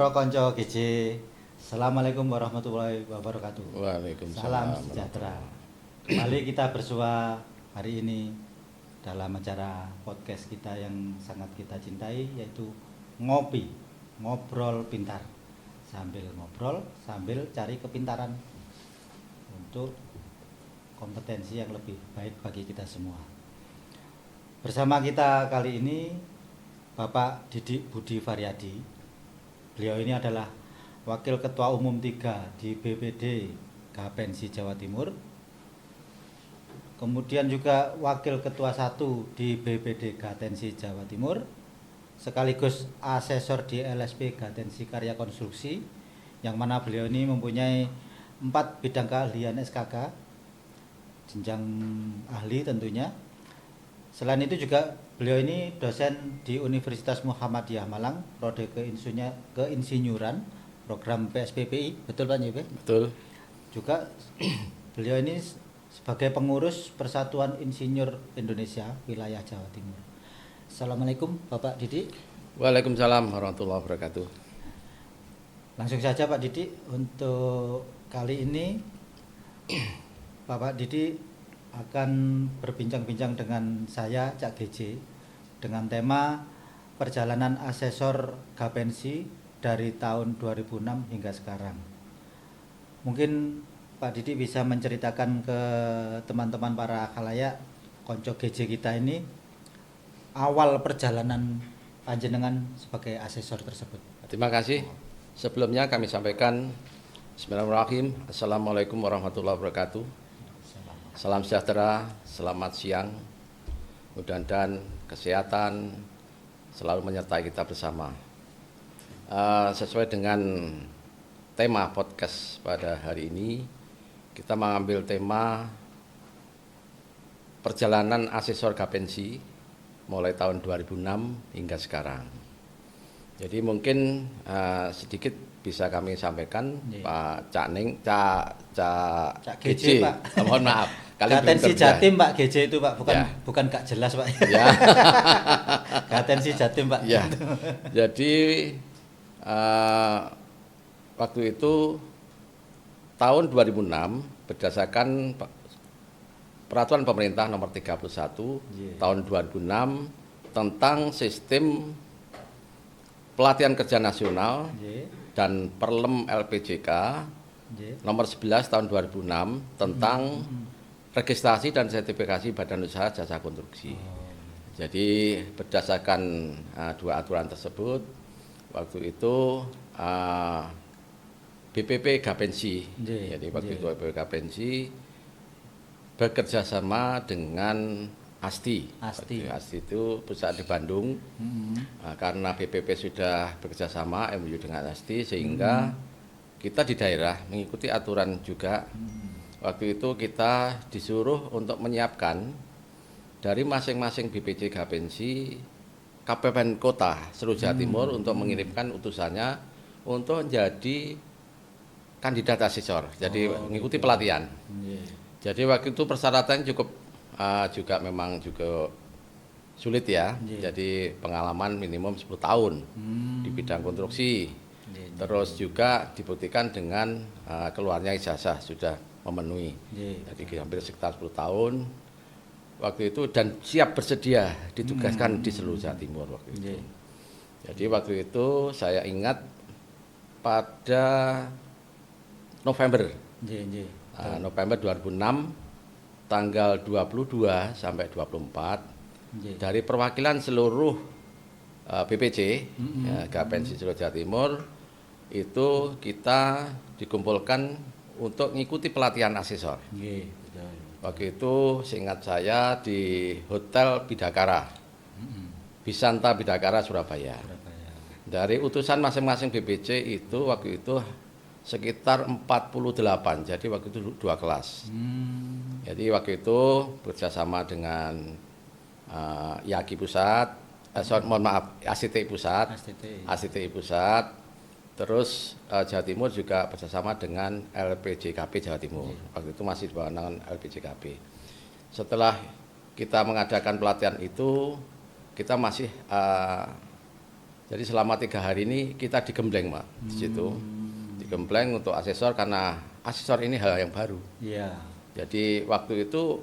para kanca GJ. Assalamualaikum warahmatullahi wabarakatuh. Waalaikumsalam. Salam sejahtera. Kembali kita bersua hari ini dalam acara podcast kita yang sangat kita cintai, yaitu Ngopi, Ngobrol Pintar. Sambil ngobrol, sambil cari kepintaran untuk kompetensi yang lebih baik bagi kita semua. Bersama kita kali ini Bapak Didik Budi Variadi. Beliau ini adalah Wakil Ketua Umum 3 di BPD Gapensi Jawa Timur. Kemudian juga Wakil Ketua 1 di BPD Gatensi Jawa Timur. Sekaligus asesor di LSP Gatensi Karya Konstruksi, yang mana beliau ini mempunyai 4 bidang keahlian SKK, jenjang ahli tentunya. Selain itu juga beliau ini dosen di Universitas Muhammadiyah Malang, prode keinsinyuran, program PSPPI, betul Pak JP? Betul. Juga beliau ini sebagai pengurus Persatuan Insinyur Indonesia wilayah Jawa Timur. Assalamualaikum Bapak Didik. Waalaikumsalam warahmatullahi wabarakatuh. Langsung saja Pak Didik, untuk kali ini Bapak Didik akan berbincang-bincang dengan saya, Cak GJ, dengan tema perjalanan asesor Gapensi dari tahun 2006 hingga sekarang. Mungkin Pak Didi bisa menceritakan ke teman-teman para khalayak konco GJ kita ini awal perjalanan panjenengan sebagai asesor tersebut. Terima kasih. Sebelumnya kami sampaikan Bismillahirrahmanirrahim. Assalamualaikum warahmatullahi wabarakatuh. Salam sejahtera, selamat siang. Mudah-mudahan kesehatan selalu menyertai kita bersama. Sesuai dengan tema podcast pada hari ini, kita mengambil tema perjalanan asesor Gapensi mulai tahun 2006 hingga sekarang. Jadi mungkin sedikit bisa kami sampaikan, Pak Cak GJ, Pak. Mohon maaf. Gatensi Jatim Pak GJ itu Pak, bukan gak jelas Pak. Ya. Gatensi Jatim Pak. Ya. Jadi waktu itu tahun 2006 berdasarkan peraturan pemerintah nomor 31 tahun 2006 tentang sistem pelatihan kerja nasional dan Perlem LPJK nomor 11 tahun 2006 tentang registrasi dan sertifikasi badan usaha jasa konstruksi. Jadi berdasarkan dua aturan tersebut, waktu itu BPP Gapensi, jadi waktu itu BPP Gapensi bekerja sama dengan ASTI. ASTI itu pusat di Bandung. Karena BPP sudah bekerja sama MOU dengan ASTI, sehingga kita di daerah mengikuti aturan juga. Waktu itu kita disuruh untuk menyiapkan dari masing-masing BPC Gapensi Kabupaten Kota seluruh Jawa Timur untuk mengirimkan utusannya untuk menjadi kandidat asesor. Jadi mengikuti pelatihan. Jadi waktu itu persyaratan cukup juga memang juga sulit ya. Jadi pengalaman minimum 10 tahun di bidang konstruksi. Terus juga dibuktikan dengan keluarnya ijazah sudah memenuhi. Jadi hampir sekitar 10 tahun waktu itu, dan siap bersedia ditugaskan di seluruh Jawa Timur waktu itu. Jadi waktu itu saya ingat pada November. November 2006 tanggal 22 sampai 24 dari perwakilan seluruh BPC Gapensi seluruh Jawa Timur itu kita dikumpulkan untuk mengikuti pelatihan asesor. Waktu itu seingat saya di Hotel Bidakara, Bisanta Bidakara, Surabaya. Dari utusan masing-masing BPC itu waktu itu sekitar 48, jadi waktu itu 2 kelas. Jadi waktu itu bekerjasama dengan IAKI Pusat, ASTI Pusat, terus Jawa Timur juga bersama dengan LPJKP Jawa Timur. Waktu itu masih di bawah naungan LPJKP. Setelah kita mengadakan pelatihan itu, kita masih Jadi selama 3 hari ini kita digembleng Pak di situ. Digembleng untuk asesor karena asesor ini hal yang baru. Iya. Jadi waktu itu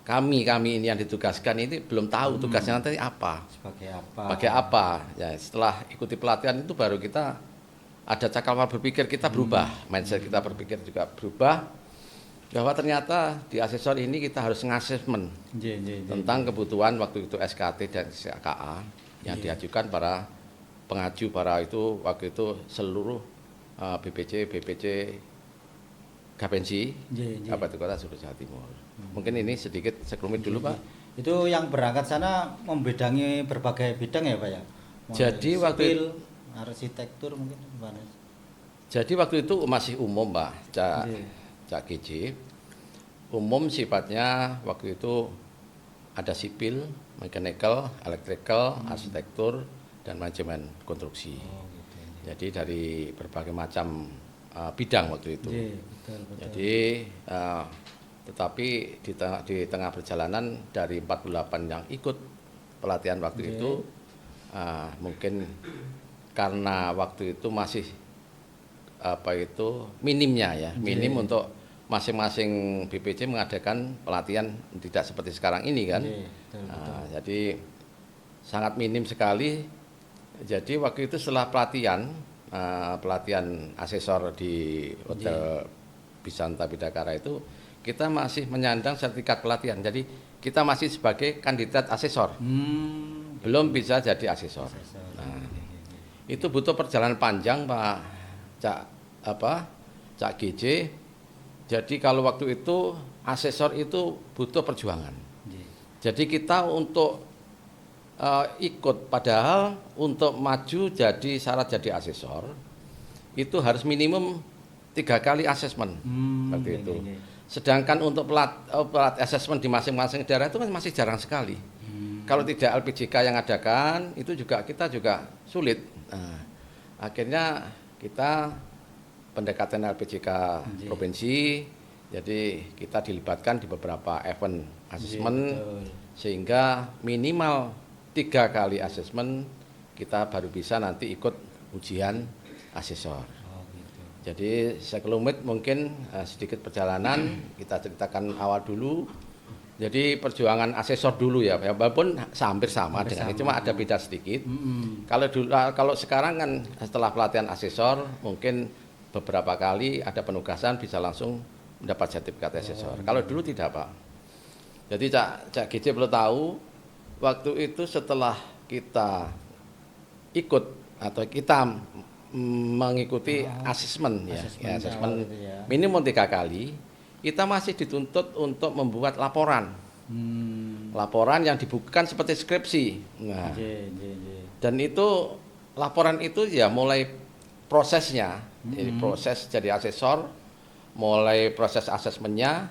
kami ini yang ditugaskan ini belum tahu tugasnya nanti apa. Sebagai apa. Ya, setelah ikuti pelatihan itu baru kita ada cakrawala berpikir, kita berubah. Mindset kita berpikir juga berubah. Bahwa ternyata di asesor ini kita harus ngasesmen tentang kebutuhan waktu itu SKT dan SKA yang diajukan para pengaju itu waktu itu seluruh BPC Gapensi Kabupaten Kota Solo Jawa Timur. Mungkin ini sedikit sekelumit dulu Pak. Itu yang berangkat sana membedangi berbagai bidang ya Pak ya? Jadi waktu itu arsitektur mungkin gimana? Jadi waktu itu masih umum Pak, Cak GJ. Umum sifatnya waktu itu ada sipil, mechanical, electrical, arsitektur, dan manajemen konstruksi. Gitu. Jadi dari berbagai macam bidang waktu itu. Betul. Jadi tetapi di tengah perjalanan dari 48 yang ikut pelatihan waktu itu mungkin karena waktu itu masih minimnya ya, minim untuk masing-masing BPC mengadakan pelatihan tidak seperti sekarang ini kan. Betul. Jadi sangat minim sekali. Jadi waktu itu setelah pelatihan asesor di Hotel Bisanta Bidakara itu kita masih menyandang sertifikat pelatihan. Jadi kita masih sebagai kandidat asesor. Belum bisa jadi asesor. Nah, itu butuh perjalanan panjang Pak Cak GJ. Jadi kalau waktu itu asesor itu butuh perjuangan. Jadi kita untuk ikut, padahal untuk maju jadi syarat jadi asesor itu harus minimum 3 kali asesmen seperti itu. Sedangkan untuk pelat asesmen di masing-masing daerah itu masih jarang sekali. Kalau tidak LPJK yang adakan itu kita juga sulit. Nah, akhirnya kita pendekatan LPJK provinsi, jadi kita dilibatkan di beberapa event asesmen sehingga minimal 3 kali asesmen kita baru bisa nanti ikut ujian asesor. Jadi sekelumit mungkin sedikit perjalanan kita ceritakan awal dulu. Jadi perjuangan asesor dulu ya, walaupun hampir sama dengan ini, cuma ada beda sedikit. Kalau sekarang kan setelah pelatihan asesor mungkin beberapa kali ada penugasan bisa langsung mendapat sertifikat asesor. Kalau dulu tidak Pak. Jadi Cak GJ perlu tahu waktu itu setelah kita ikut atau kita mengikuti asesmen asesmen minimum 3 kali, kita masih dituntut untuk membuat laporan. Laporan yang dibukukan seperti skripsi. Nah, dan itu laporan itu ya mulai prosesnya, jadi proses jadi asesor, mulai proses asesmennya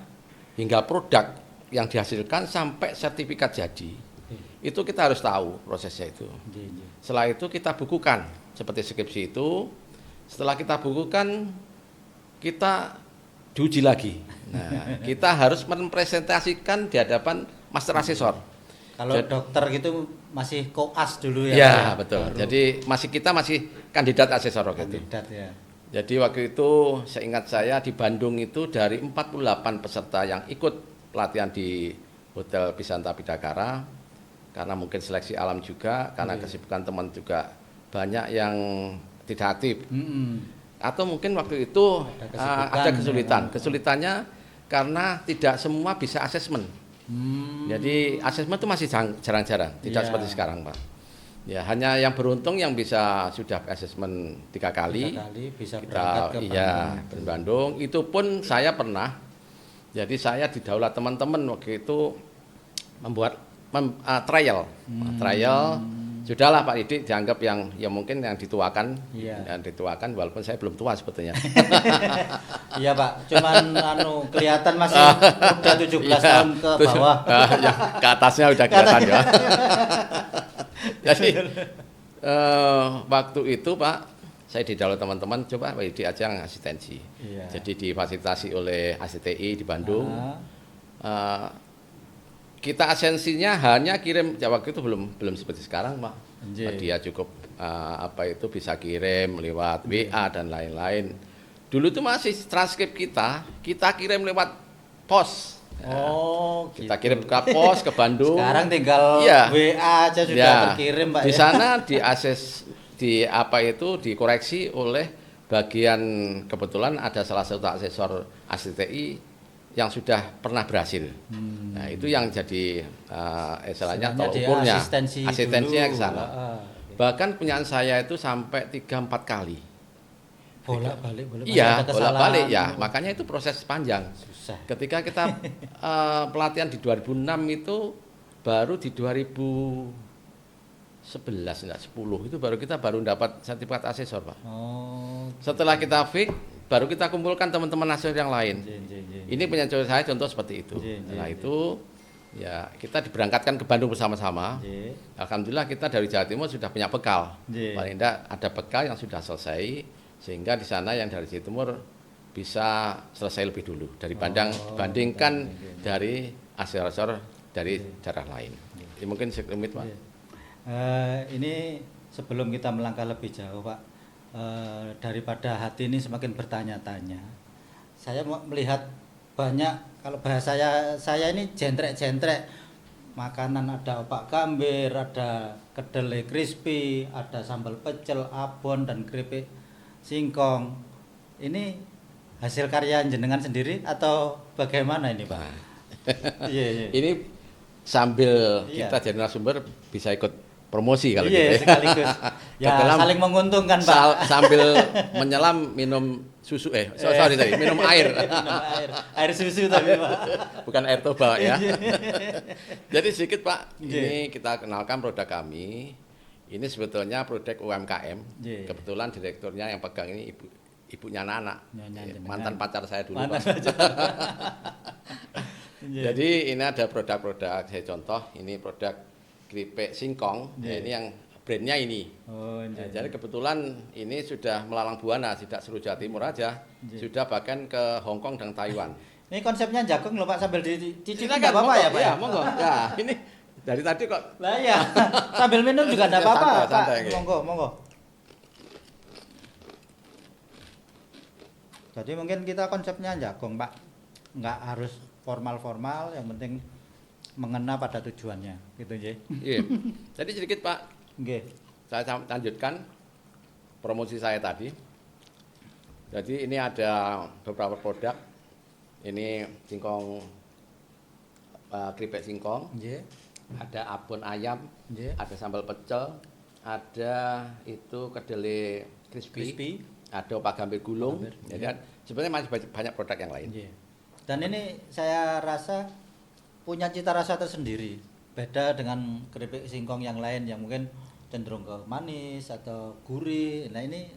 hingga produk yang dihasilkan sampai sertifikat jadi. Itu kita harus tahu prosesnya itu. Setelah itu kita bukukan seperti skripsi itu. Setelah kita bukukan, kita diuji lagi. Nah, kita harus mempresentasikan di hadapan master asesor. Kalau dokter gitu masih koas dulu ya? Ya betul. Baru. Jadi kita masih kandidat asesor waktu itu. Ya. Jadi waktu itu seingat saya di Bandung itu dari 48 peserta yang ikut pelatihan di Hotel Bisanta Bidakara, karena mungkin seleksi alam juga, karena kesibukan teman juga banyak yang tidak aktif. Atau mungkin waktu itu ada kesulitan. Kesulitannya karena tidak semua bisa asesmen. Jadi asesmen itu masih jarang-jarang, tidak seperti sekarang Pak. Ya hanya yang beruntung yang bisa sudah asesmen 3 kali. Bisa berangkat ke Bandung. Itu pun saya pernah. Jadi saya didaulat teman-teman waktu itu membuat trial. Sudahlah Pak Didik dianggap yang mungkin yang dituakan, yang dituakan walaupun saya belum tua sebetulnya. Iya Pak, cuman kelihatan masih udah 17 tahun ke bawah. Ya, ke atasnya udah kelihatan ya. Jadi waktu itu Pak, saya didaulat teman-teman coba Pak Didik aja yang asistensi. Jadi difasilitasi oleh ACTI di Bandung. Kita asensinya hanya kirim, waktu itu belum seperti sekarang Pak. Dia cukup apa itu bisa kirim lewat WA dan lain-lain. Dulu itu masih transkrip kita kirim lewat pos. Oh, kita gitu. kirim ke pos ke Bandung. Sekarang tinggal ya, WA aja sudah terkirim, Pak. Di sana dikoreksi oleh bagian, kebetulan ada salah satu asesor ASTI yang sudah pernah berhasil. Nah, itu yang jadi istilahnya tolak ukurnya. Asistensinya ke sana. Bahkan punyaan saya itu sampai 3-4 kali. Bolak-balik. Iya, bolak-balik ya. Makanya itu proses panjang. Susah. Ketika kita pelatihan di 2006 itu, baru di 2011 enggak 10 itu baru dapat sertifikat asesor, Pak. Oh. Setelah kita fix, baru kita kumpulkan teman-teman asesor yang lain. Ini punya saya contoh seperti itu. Nah, itu ya kita diberangkatkan ke Bandung bersama-sama. Alhamdulillah kita dari Jawa Timur sudah punya bekal. Paling tidak ada bekal yang sudah selesai, sehingga di sana yang dari Jawa Timur bisa selesai lebih dulu dibandingkan dari asesor dari daerah lain. Ini mungkin sekelumit, Pak. Ini sebelum kita melangkah lebih jauh, Pak, daripada hati ini semakin bertanya-tanya, saya melihat banyak, kalau bahasa saya ini jentrek-jentrek makanan, ada opak gambir, ada kedelai crispy, ada sambal pecel, abon, dan keripik singkong. Ini hasil karya jenengan sendiri atau bagaimana ini, Pak? Ini sambil kita jadi narasumber bisa ikut promosi kalau gitu. Sekaligus. Ya, saling menguntungkan, Pak. Sambil menyelam minum susu, minum air. Air susu tapi, Pak. Bukan air toba ya. Jadi sedikit, Pak, ini kita kenalkan produk kami. Ini sebetulnya produk UMKM. Kebetulan direkturnya yang pegang ini ibunya anak. Mantan pacar saya dulu, Pak. Jadi ini ada produk-produk, saya contoh, ini produk keripik singkong. Ini yang brandnya ini. Jadi kebetulan ini sudah melalang buana, tidak seluruh Jawa Timur aja, sudah bahkan ke Hong Kong dan Taiwan. Ini konsepnya jagung loh, Pak, sambil dicicip nggak apa-apa ya, Pak? Ya, monggo. Ya, ini dari tadi kok. Lah ya, sambil minum juga enggak apa-apa, Pak. Monggo. Jadi mungkin kita konsepnya jagung, Pak. Enggak harus formal-formal, yang penting mengena pada tujuannya, gitu ya. Iya. Jadi sedikit, Pak. Nggih. Saya lanjutkan promosi saya tadi. Jadi ini ada beberapa produk. Ini singkong, keripik singkong. Nggih. Ada abon ayam, ada sambal pecel, ada itu kedelai crispy, ada opak gambir gulung. Jadi sebenarnya masih banyak produk yang lain. Dan ini saya rasa punya cita rasa tersendiri, beda dengan keripik singkong yang lain yang mungkin cenderung ke manis atau gurih. Nah, ini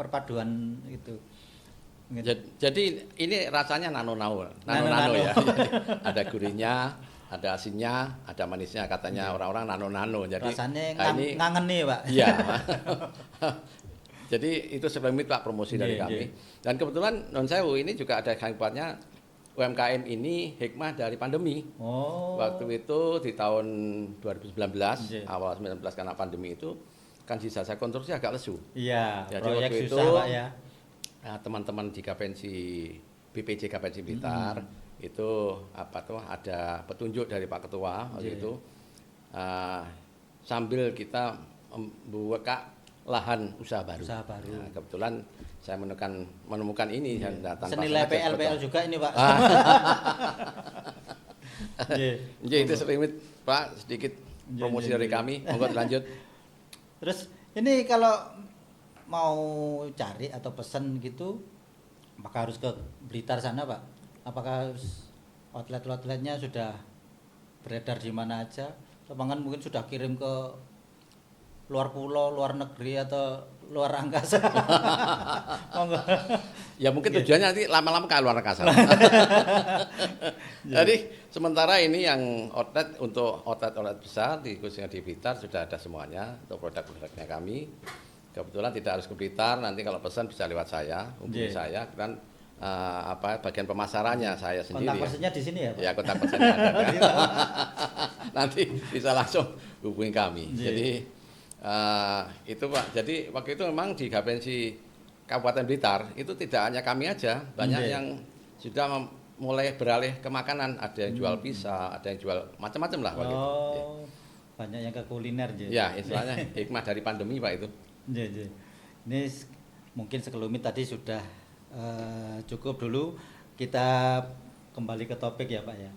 perpaduan itu. Jadi ini rasanya nano ya. Ada gurihnya, ada asinnya, ada manisnya, katanya orang-orang nano. Jadi rasanya ngangen nih, Pak. Iya. Jadi itu sebelum itu, Pak, promosi dari kami. Dan kebetulan non sewu ini juga ada hebatnya, UMKM ini hikmah dari pandemi. Waktu itu di tahun 2019, awal 2019 karena pandemi itu kan jasa konstruksi agak lesu. Iya, jadi proyek waktu susah, itu Pak, ya. Teman-teman di BPJ Gapensi Blitar itu ada petunjuk dari Pak Ketua waktu itu, sambil kita membuka lahan usaha baru. Nah, kebetulan saya menemukan ini dan datang. Senilai PL juga ini, Pak. Jadi itu sedikit, Pak, sedikit promosi dari kami. Monggo lanjut. Terus ini kalau mau cari atau pesan gitu, apakah harus ke Blitar sana, Pak? Apakah outletnya sudah beredar di mana aja? Lapangan mungkin sudah kirim ke luar pulau, luar negeri atau luar angkasa. Ya mungkin tujuannya nanti lama-lama ke luar angkasa. Jadi sementara ini yang outlet besar khususnya di Blitar sudah ada semuanya untuk produk-produknya kami. Kebetulan tidak harus ke Blitar, nanti kalau pesan bisa lewat saya, hubungi saya, dan bagian pemasarannya saya sendiri. Kontak personnya di sini ya, Pak? Ya, kontak personnya ada. Nanti bisa langsung hubungi kami. Jadi Itu Pak. Jadi waktu itu memang di Gapensi Kabupaten Blitar itu tidak hanya kami aja, banyak yang sudah mulai beralih ke makanan. Ada yang jual pisah, ada yang jual macam-macam lah waktu itu. Banyak yang ke kuliner Ya, istilahnya hikmah dari pandemi Pak itu. Ini mungkin sekelumit tadi sudah cukup dulu. Kita kembali ke topik ya Pak ya.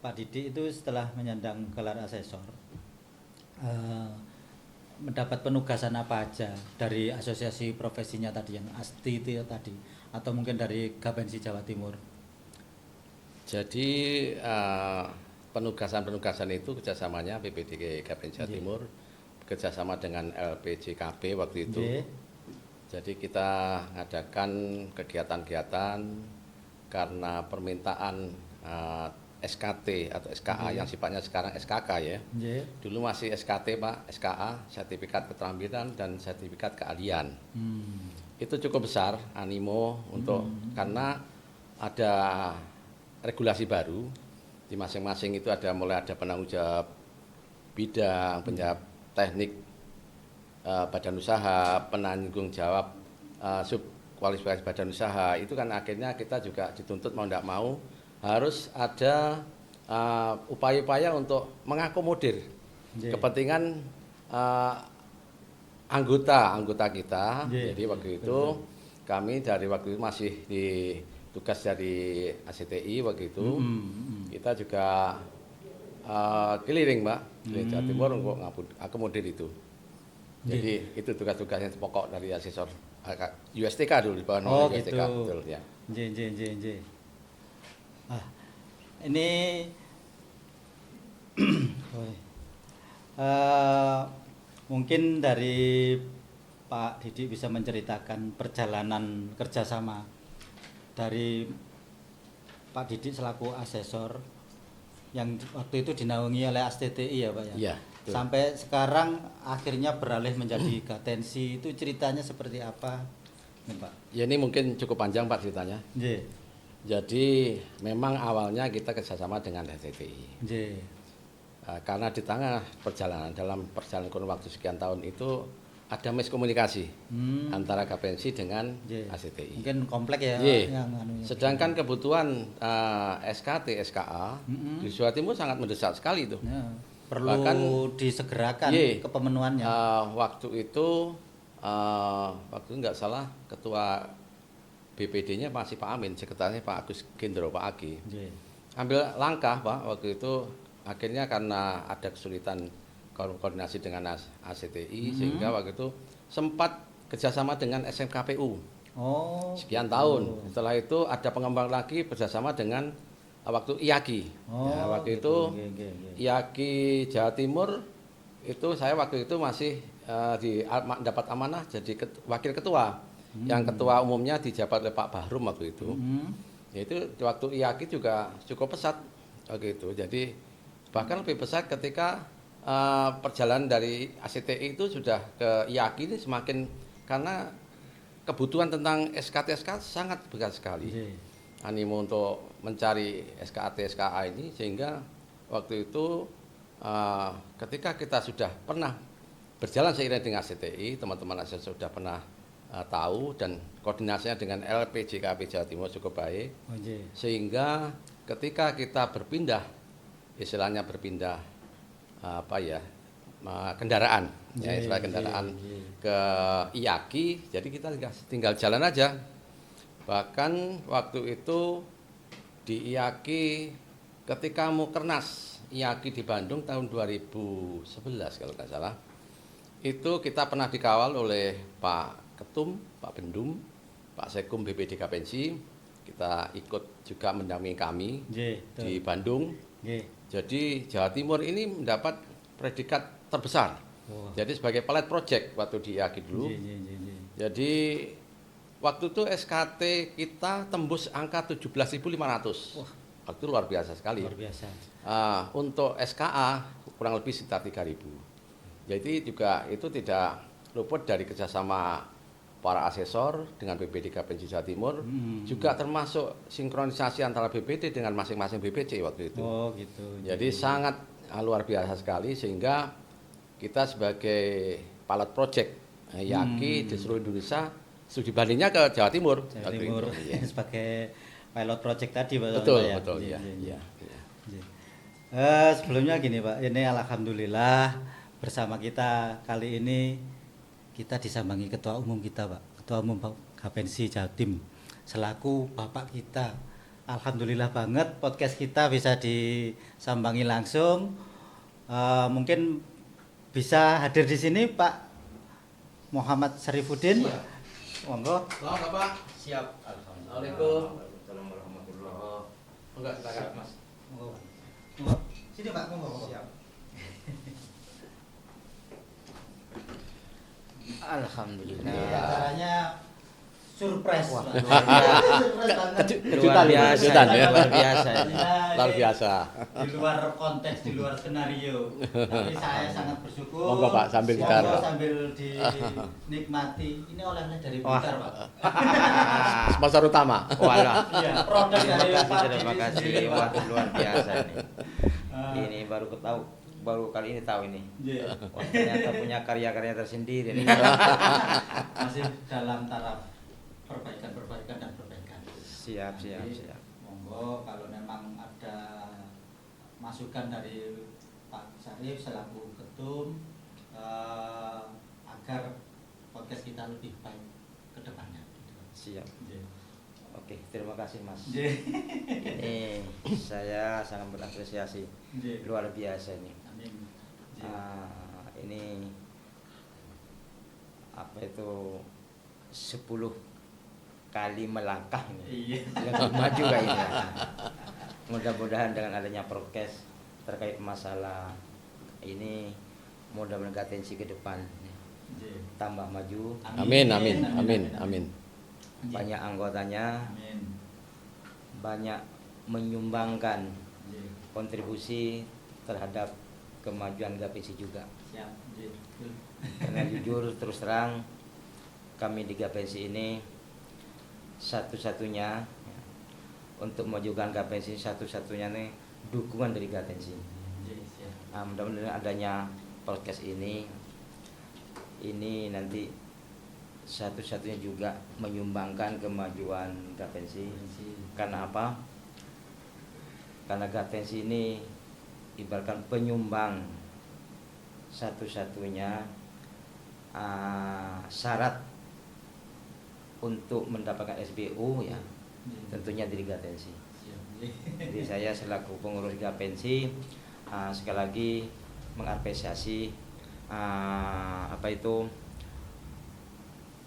Pak Didi itu setelah menyandang gelar asesor, mendapat penugasan apa aja dari asosiasi profesinya tadi yang ASTI itu ya tadi, atau mungkin dari Gapensi Jawa Timur? Jadi penugasan-penugasan itu kerjasamanya BPD Gapensi Jawa Timur kerjasama dengan LPJKB waktu itu. Jadi kita ngadakan kegiatan-kegiatan karena permintaan SKT atau SKA yang sifatnya sekarang SKK ya. Dulu masih SKT Pak, SKA, sertifikat keterampilan dan sertifikat keahlian. Itu cukup besar animo untuk karena ada regulasi baru di masing-masing itu mulai ada penanggung jawab bidang, penjawab teknik badan usaha, penanggung jawab sub kualifikasi badan usaha. Itu kan akhirnya kita juga dituntut mau tidak mau harus ada upaya-upaya untuk mengakomodir kepentingan anggota kita. Jadi waktu itu kami dari waktu itu masih di tugas dari ACTI waktu itu. Kita juga keliling Mbak, keliling Jawa Timur untuk akomodir itu. Jadi itu tugas-tugasnya pokok dari asesor USTK dulu di bawah USTK. Betul ya. Ini mungkin dari Pak Didi bisa menceritakan perjalanan kerjasama dari Pak Didi selaku asesor yang waktu itu dinaungi oleh ASTI ya Pak ya. Iya. Sampai sekarang akhirnya beralih menjadi Gatensi, itu ceritanya seperti apa nih Pak? Ya ini mungkin cukup panjang Pak ceritanya. Jadi memang awalnya kita kerjasama dengan ASTI. Karena di tengah perjalanan, dalam perjalanan kurun waktu sekian tahun itu ada miskomunikasi antara Gapensi dengan ASTI. Mungkin komplek ya. Sedangkan kebutuhan SKT, SKA di Jawa Timur sangat mendesak sekali itu. Perlu bahkan disegerakan kepemenuhannya. Waktu itu nggak salah ketua BPD-nya masih Pak Amin, sekretarisnya Pak Agus Gendro, Pak Agi. Ambil langkah Pak waktu itu, akhirnya karena ada kesulitan koordinasi dengan ACTI sehingga waktu itu sempat kerjasama dengan SMKPU. Sekian tahun. Setelah itu ada pengembang lagi kerjasama dengan waktu IAKI. Waktu itu IAKI Jawa Timur itu saya waktu itu masih dapat amanah jadi wakil ketua. Yang ketua umumnya dijabat oleh Pak Bahrum waktu itu. Yaitu waktu IAKI juga cukup pesat waktu itu. Jadi bahkan lebih pesat ketika perjalanan dari ACTI itu sudah ke IAKI ini semakin karena kebutuhan tentang SKT-SK sangat besar sekali. Animo untuk mencari SKT SKA ini sehingga waktu itu ketika kita sudah pernah berjalan seiring dengan ACTI, teman-teman asesor sudah pernah tahu dan koordinasinya dengan LPJKB Jawa Timur cukup baik, sehingga ketika kita berpindah, istilahnya berpindah kendaraan, istilah kendaraan ke IAKI, jadi kita tinggal jalan aja. Bahkan waktu itu di IAKI ketika Mukernas IAKI di Bandung tahun 2011 kalau nggak salah, itu kita pernah dikawal oleh Pak Ketum, Pak Bendum, Pak Sekum BPD Gapensi. Kita ikut juga mendampingi kami di Bandung. Jadi Jawa Timur ini mendapat predikat terbesar. Jadi sebagai pilot project waktu di IAKI dulu. Jadi waktu itu SKT kita tembus angka 17.500. Waktu itu luar biasa sekali. Luar biasa. Untuk SKA kurang lebih sekitar 3.000. Jadi juga itu tidak luput dari kerjasama para asesor dengan BPD Gapensi Jawa Timur, juga termasuk sinkronisasi antara BPD dengan masing-masing BPC waktu itu. Gitu. Jadi sangat luar biasa sekali sehingga kita sebagai pilot project Yaki di seluruh Indonesia, studi bandingnya ke Jawa Timur. Jawa Timur Ya. sebagai pilot project tadi Pak. Betul, ya? betul Iya, ya. iya, iya. Ya. Sebelumnya gini Pak, ini alhamdulillah bersama kita kali ini kita disambangi Ketua Umum kita Pak, Ketua Umum Gapensi Jatim selaku Bapak kita. Alhamdulillah banget podcast kita bisa disambangi langsung. Mungkin bisa hadir di sini Pak Muhammad Syarifuddin. Monggo. Bapak. Siap. Assalamualaikum. Waalaikumsalam warahmatullahi wabarakatuh. Enggak, silakan Mas. Monggo. Sini Pak, monggo. Siap. Alhamdulillah. Ini acaranya surprise. Wah, Pak. luar biasa. Surprise banget. Kejutan ya, kejutan ya. luar biasa. Luar biasa. Di luar konteks, di luar skenario. Tapi saya sangat bersyukur. Monggo, Pak, sambil Monggo, gitar. sambil dinikmati. Ini oleh-oleh dari Wah. Blitar, Pak. Sponsor utama. Walah. Iya, produk dari Pak Terima Didi kasih. sendiri, Pak. Wah, luar biasa nih. Ah, Ini baru kali ini tahu ini. iya. Wah, ternyata punya karya-karya tersendiri nih. Masih dalam taraf perbaikan dan perbaikan. Siap. Jadi, monggo kalau memang ada masukan dari Pak Syarif selaku ketum agar podcast kita lebih baik ke depannya. Siap. Iya. Oke, terima kasih Mas. Iya. Ini saya sangat berapresiasi. Iya. Luar biasa nih. Amin. Iya. Ini apa itu 10 kali melangkah ini. Iya. Lebih maju kayaknya. Mudah-mudahan dengan adanya prokes terkait masalah ini, mudah-mudahan Gatensi ke depan Iya. tambah maju, Amin. banyak anggotanya, Amin. banyak menyumbangkan Iya. kontribusi terhadap kemajuan Gapensi juga. Siap. Iya. Karena jujur terus terang kami di Gapensi ini satu-satunya ya, untuk memajukan Gapensi, satu-satunya nih dukungan dari Gapensi. Iya, siap. Mudah-mudahan adanya podcast ini nanti satu-satunya juga menyumbangkan kemajuan Gapensi. Karena apa? Karena Gapensi ini ibaratkan penyumbang satu-satunya syarat untuk mendapatkan SBU ya tentunya dari Gapensi. Siap. Jadi saya selaku pengurus Gapensi sekali lagi mengapresiasi apa itu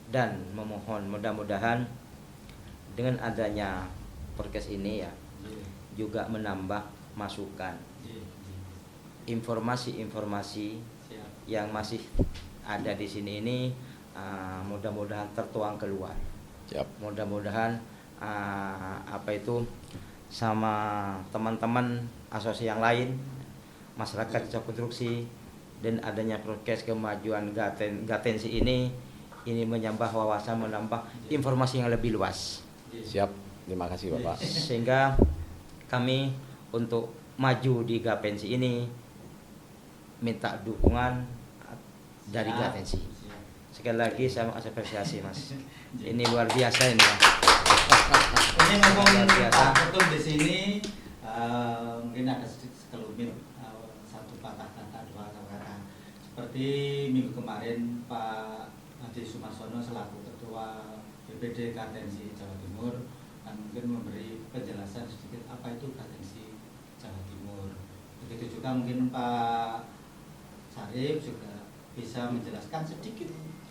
dan memohon mudah-mudahan dengan adanya podcast ini ya juga menambah masukan informasi-informasi Siap. yang masih ada di sini ini mudah-mudahan tertuang keluar. Siap. Mudah-mudahan apa itu sama teman-teman asosiasi yang lain, masyarakat desa konstruksi dan adanya prokes kemajuan Gatensi ini menambah wawasan, menambah informasi yang lebih luas. Siap. Terima kasih Bapak. Sehingga kami untuk maju di Gapensi ini minta dukungan dari Siap. Gapensi. Siap. Sekali lagi saya mengapresiasi Mas. Ini luar biasa ini ya. Ini ngomong Luar biasa. Pak Ketum di sini mungkin ada sedikit sekelumit satu patah kata, dua kata. Seperti minggu kemarin Pak Adi Sumarsono selaku Ketua BPD Gatensi Jawa Timur mungkin memberi penjelasan sedikit apa itu Gatensi Jawa Timur. Begitu juga mungkin Pak Syarif juga bisa menjelaskan sedikit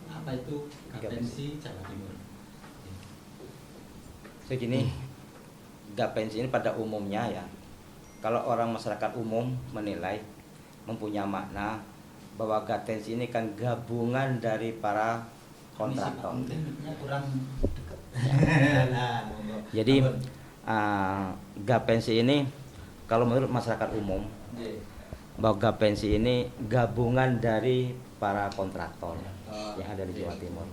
apa itu Gatensi Jawa Timur. Segini Gapensi ini pada umumnya ya, kalau orang masyarakat umum menilai mempunyai makna bahwa Gapensi ini kan gabungan dari para kontraktor. Kurang dekat. Nah, monggo. Jadi Ampun. Gapensi ini kalau menurut masyarakat umum Nggih. bahwa Gapensi ini gabungan dari para kontraktor Oh, yang ada di iya. Jawa Timur.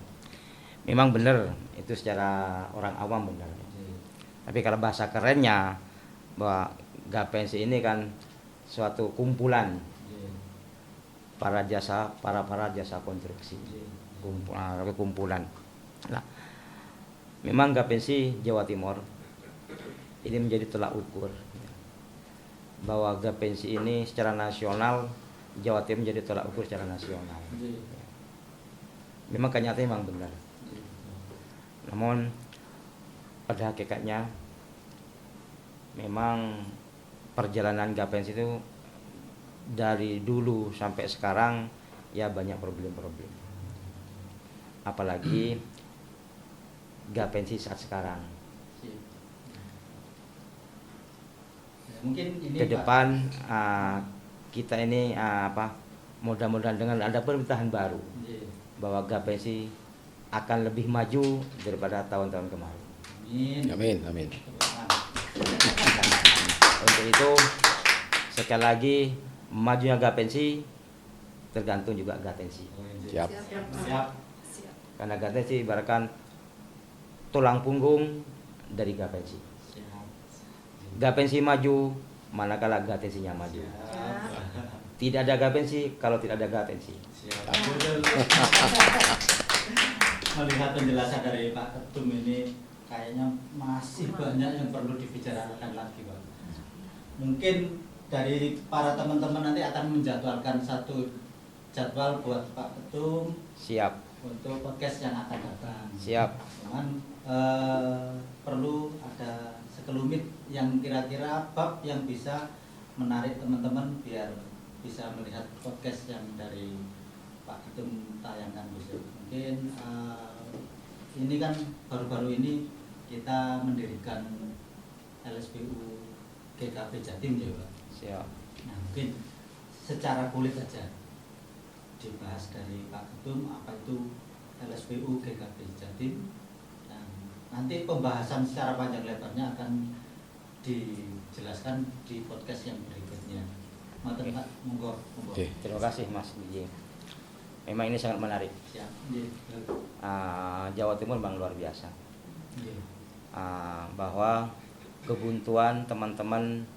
Memang benar itu secara orang awam benar. Nggih. Tapi kalau bahasa kerennya bahwa Gapensi ini kan suatu kumpulan Nggih. para jasa konstruksi kumpulan. Nah, memang Gapensi Jawa Timur ini menjadi tolak ukur bahwa Gapensi ini secara nasional, Jawa Timur menjadi tolak ukur secara nasional. Memang kenyataannya memang benar. Namun pada hakikatnya memang perjalanan Gapensi itu dari dulu sampai sekarang ya banyak problem-problem. Apalagi Gapensi saat sekarang. Mungkin ini ke depan kita ini mudah-mudahan dengan ada pemerintahan baru bahwa Gapensi akan lebih maju daripada tahun-tahun kemarin. Amin. Untuk itu sekali lagi majunya Gapensi tergantung juga Gatensi. Siap. Karena Gatensi ibaratkan tulang punggung dari Gapensi. Gapensi maju manakala Gatensinya maju. Tidak ada Gapensi kalau tidak ada Gatensi. Melihat penjelasan dari Pak Ketum ini kayaknya masih banyak yang perlu dibicarakan lagi, Pak. Mungkin dari para teman-teman nanti akan menjadwalkan satu jadwal buat Pak Ketum. Siap. Untuk podcast yang akan datang. Siap. Cuman perlu ada sekelumit yang kira-kira bab yang bisa menarik teman-teman biar bisa melihat podcast yang dari Pak Ketum tayangkan besok. Mungkin ini kan baru-baru ini kita mendirikan LSPU GKP Jatim ya Pak. Siap. Nah mungkin secara kulit saja dibahas dari Pak Ketum apa itu LSPU GKP Jatim. Dan nanti pembahasan secara panjang lebarnya akan dijelaskan di podcast yang berikutnya. Matur Pak, monggo. Terima kasih Mas Biji. Memang ini sangat menarik. Siap. Jawa Timur memang luar biasa. Yeah. Bahwa kebuntuan teman-teman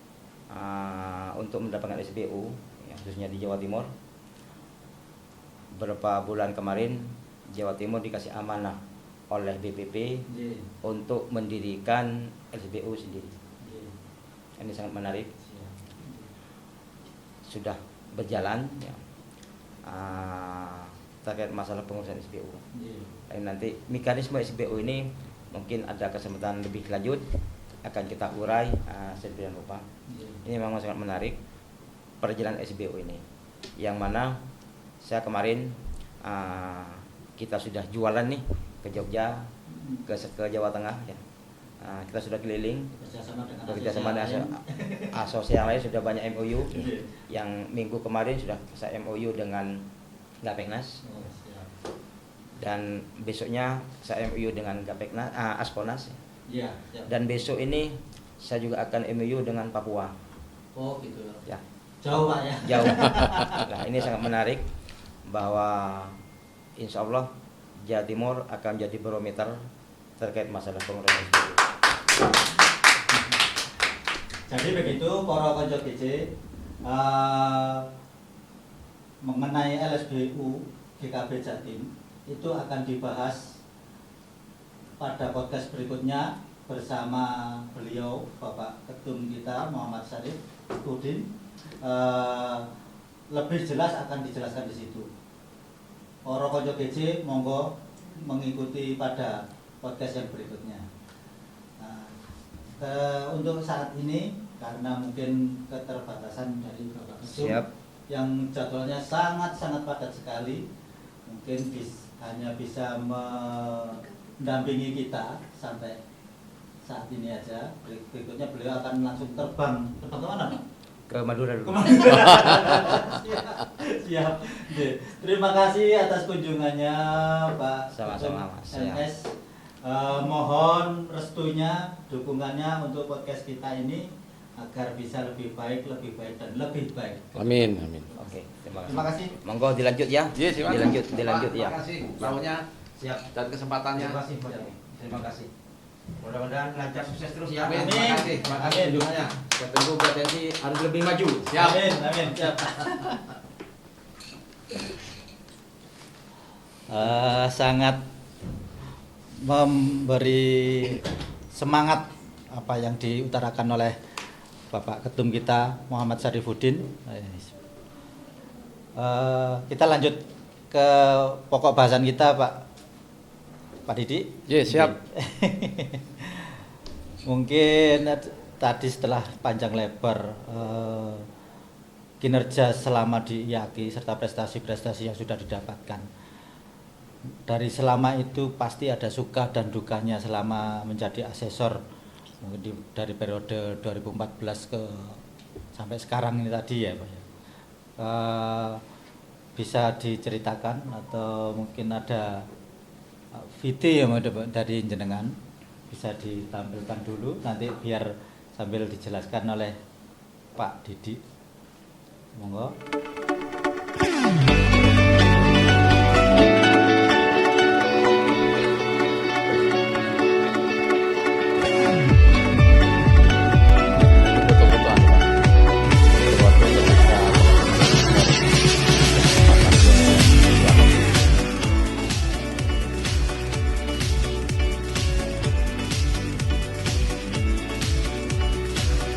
untuk mendapatkan SPU ya, khususnya di Jawa Timur, beberapa bulan kemarin Jawa Timur dikasih amanah oleh BPP untuk mendirikan SPU sendiri. Ini sangat menarik. Sudah berjalan ya, terkait masalah pengurusan SPU. Dan nanti mekanisme SPU ini mungkin ada kesempatan lebih lanjut akan kita urai sedemikian rupa. Ini memang sangat menarik perjalanan SPU ini, yang mana saya kemarin kita sudah jualan nih ke Jogja, ke Jawa Tengah ya. Kita sudah keliling bekerjasama dengan asosiasi yang lain, sudah banyak MOU. Yang minggu kemarin sudah saya MOU dengan Gapeknas, dan besoknya saya MOU dengan Gapeknas, Asponas. Dan besok ini saya juga akan MOU dengan Papua. Oh gitu ya. Jauh Pak ya. Jauh. Nah ini sangat menarik bahwa insya Allah Jawa Timur akan jadi barometer terkait masalah pengurusan SPU. Jadi begitu para konco GC mengenai LSBU GKB Jatim itu akan dibahas pada podcast berikutnya bersama beliau Bapak Ketum kita Muhammad Syarif Udin. Lebih jelas akan dijelaskan di situ. Para konco GC monggo mengikuti pada podcast yang berikutnya. Untuk saat ini karena mungkin keterbatasan dari Bapak Ketum yang jadwalnya sangat padat sekali, mungkin hanya bisa mendampingi kita sampai saat ini aja. Berikutnya beliau akan langsung terbang kemana Pak? Ke Madura dulu. Siap. Terima kasih atas kunjungannya Pak. Sama-sama Mas. NS. Mohon restunya, dukungannya untuk podcast kita ini agar bisa lebih baik dan lebih baik. Amin. Oke, Terima kasih. Monggo dilanjut ya. Silakan. Dilanjut ya. Terima kasih tahunya. Siap. Dan kesempatannya. Terima kasih. Mudah-mudahan lancar sukses terus ya. Amin. Terima kasih kunjungannya. Saya tunggu Gapensi harus lebih maju. Siap. Amin. Siap. sangat memberi semangat apa yang diutarakan oleh Bapak Ketum kita Muhammad Syarifuddin. Kita lanjut ke pokok bahasan kita, Pak Didi. Ya, siap. Mungkin tadi setelah panjang lebar kinerja selama di IAKI serta prestasi-prestasi yang sudah didapatkan. Dari selama itu pasti ada suka dan dukanya selama menjadi asesor, mungkin dari periode 2014 ke sampai sekarang ini tadi ya Pak ya. Bisa diceritakan atau mungkin ada video yang dari jenengan bisa ditampilkan dulu nanti biar sambil dijelaskan oleh Pak Didi. Monggo.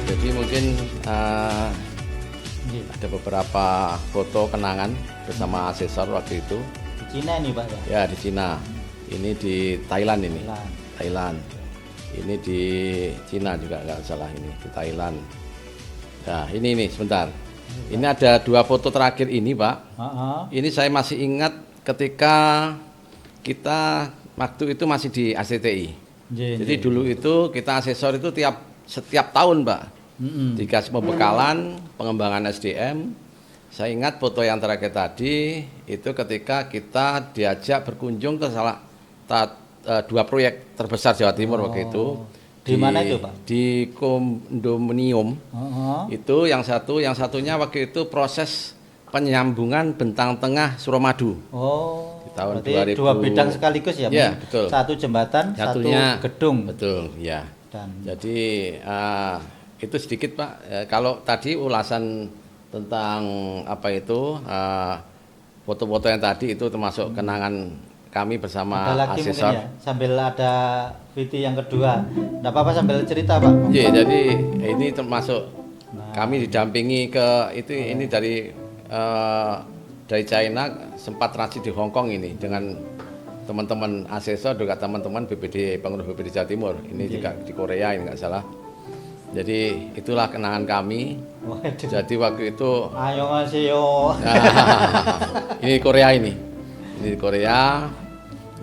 Jadi mungkin ada beberapa foto kenangan bersama asesor waktu itu. Di Cina ini Pak ya? Ya, di Cina. Ini di Thailand ini. Thailand. Ini di Cina juga nggak salah, ini di Thailand. Nah, ini sebentar. Ini ada 2 foto terakhir ini, Pak. Ini saya masih ingat ketika kita waktu itu masih di ACTI. Jadi dulu itu kita asesor itu setiap tahun, Pak. Dikasih pembekalan pengembangan SDM. Saya ingat foto yang terakhir tadi itu ketika kita diajak berkunjung ke salah 2 proyek terbesar Jawa Timur waktu itu. Di mana itu Pak? Di kondominium. Itu yang satunya waktu itu proses penyambungan bentang tengah Suramadu. Di tahun berarti 2000. 2 bidang sekaligus ya? Ya, betul. Satu jembatan, satunya, satu gedung. Betul, ya. Dan jadi itu sedikit Pak. Kalau tadi ulasan tentang apa itu foto-foto yang tadi itu termasuk kenangan kami bersama ada lagi asesor. mungkin ya, sambil ada VT yang kedua. Enggak apa-apa sambil cerita Pak. Iya, jadi ini termasuk kami didampingi ke itu ini dari China, sempat transit di Hong Kong ini dengan teman-teman asesor juga teman-teman pengurus BPD Jawa Timur. Ini juga di Korea ini nggak salah. Jadi itulah kenangan kami. Jadi waktu itu Annyeonghaseyo. Ini Korea ini di Korea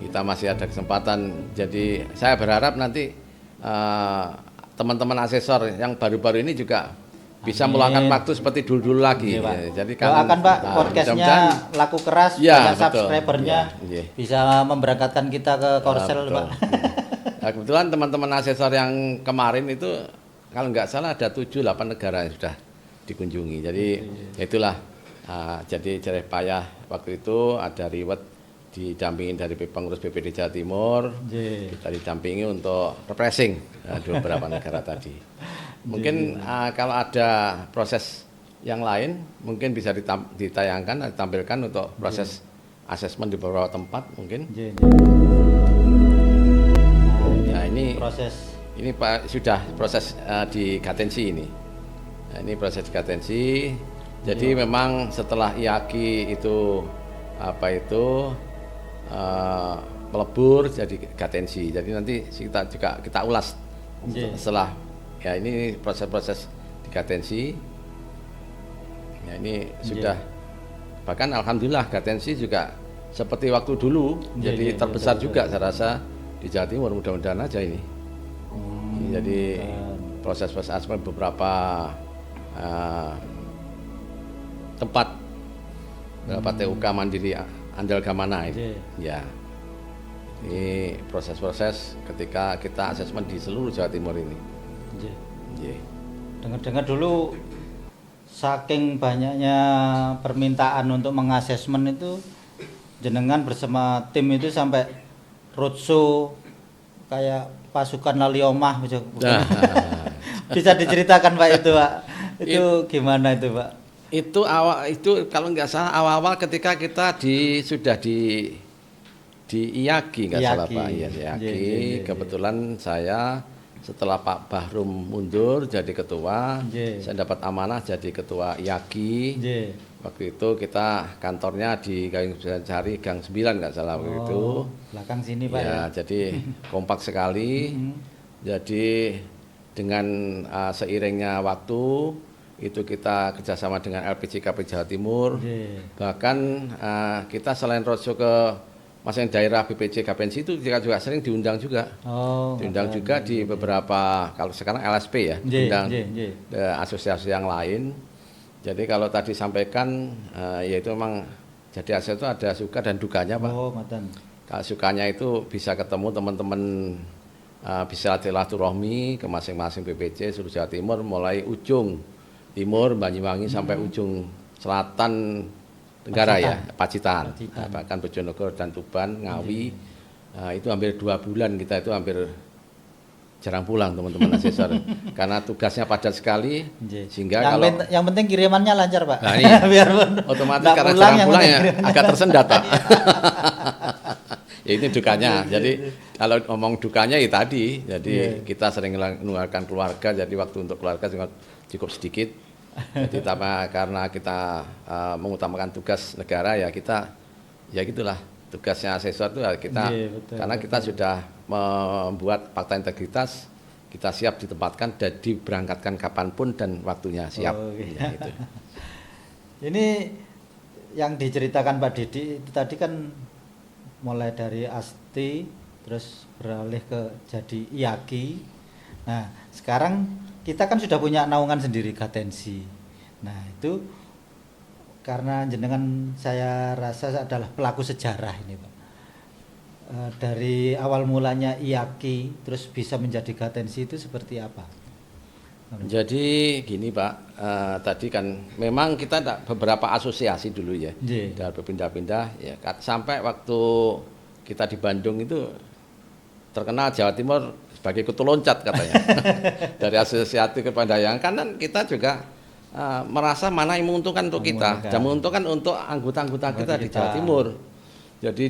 kita masih ada kesempatan. Jadi saya berharap nanti teman-teman asesor yang baru-baru ini juga bisa meluangkan waktu seperti dulu-dulu lagi. Iya, Jadi doakan Pak podcastnya laku keras, ya, banyak subscribernya, bisa memberangkatkan kita ke Korsel Pak. Nah, kebetulan teman-teman asesor yang kemarin itu kalau nggak salah ada 7-8 negara yang sudah dikunjungi. Jadi itulah jadi jerih payah waktu itu ada riwet didampingin dari pengurus BPD Jawa Timur. Kita didampingi untuk refreshing di beberapa negara tadi. Mungkin kalau ada proses yang lain mungkin bisa ditayangkan, ditampilkan untuk proses asesmen di beberapa tempat mungkin. Nah, ini proses. Ini Pak sudah proses di Gatensi ini. Nah, ini proses di Gatensi. Jadi memang setelah IAKI itu melebur jadi Gatensi. Jadi nanti kita ulas setelah ya ini proses-proses di Gatensi. Ya ini sudah bahkan alhamdulillah Gatensi juga seperti waktu dulu jadi terbesar juga saya rasa di Jawa Timur, mudah-mudahan aja ini. Jadi proses-proses asesmen beberapa tempat beberapa TUK Mandiri Andal Gamana ini. Ya. Ini proses-proses ketika kita asesmen di seluruh Jawa Timur ini. Dengar-dengar dulu saking banyaknya permintaan untuk mengasesmen itu jenengan bersama tim itu sampai roadshow kayak pasukan Laliomah bisa diceritakan Pak itu Pak. Itu gimana itu Pak? Itu kalau nggak salah awal-awal ketika kita sudah di Di IAGI nggak salah Pak, iya J. IAGI. Kebetulan saya setelah Pak Bahrum mundur jadi ketua, saya dapat amanah jadi ketua IAGI. Waktu itu kita kantornya di Gang Cari Gang 9 nggak salah waktu itu. Belakang sini Pak ya. Jadi kompak sekali. Jadi dengan seiringnya waktu itu kita kerjasama dengan LPJKP Jawa Timur. Bahkan kita selain roadshow ke masing daerah BPJ Gapensi itu kita juga sering diundang juga. Diundang juga di beberapa, kalau sekarang LSP ya, diundang asosiasi yang lain. Jadi kalau tadi sampaikan yaitu memang jadi ASES itu ada suka dan dukanya Pak. Kalau sukanya itu bisa ketemu teman-teman, bisa silaturahmi ke masing-masing BPJ seluruh Jawa Timur, mulai ujung timur Banyuwangi sampai ujung selatan Tenggara ya, Pacitan. Bahkan Bojonegoro dan Tuban, Ngawi, itu hampir 2 bulan kita itu hampir jarang pulang teman-teman asesor karena tugasnya padat sekali. Sehingga yang penting kirimannya lancar Pak. Nah, ini otomatis karena jarang pulang ya agak tersendat Pak. Ya ini dukanya. Jadi kalau ngomong dukanya ya tadi, jadi kita sering mengeluarkan keluarga, jadi waktu untuk keluarga cukup sedikit. Jadi karena kita mengutamakan tugas negara ya kita ya gitulah tugasnya asesor itu kita karena kita sudah membuat fakta integritas, kita siap ditempatkan dan diberangkatkan kapanpun dan waktunya siap. Ya, gitu. Ini yang diceritakan Pak Didi itu tadi kan mulai dari ASTI terus beralih ke jadi IAGI. Nah sekarang kita kan sudah punya naungan sendiri Gatensi. Nah itu karena jenengan saya rasa adalah pelaku sejarah ini Pak. Dari awal mulanya IAGI terus bisa menjadi Gatensi itu seperti apa? Jadi gini Pak, tadi kan memang kita ada beberapa asosiasi dulu ya, dan berpindah-pindah ya, sampai waktu kita di Bandung itu terkenal Jawa Timur sebagai kutu loncat katanya. Dari asosiasi ke Pandayangan kanan kita juga merasa mana yang menguntungkan untuk kita, dan menguntungkan untuk anggota-anggota kita di Jawa Timur. Jadi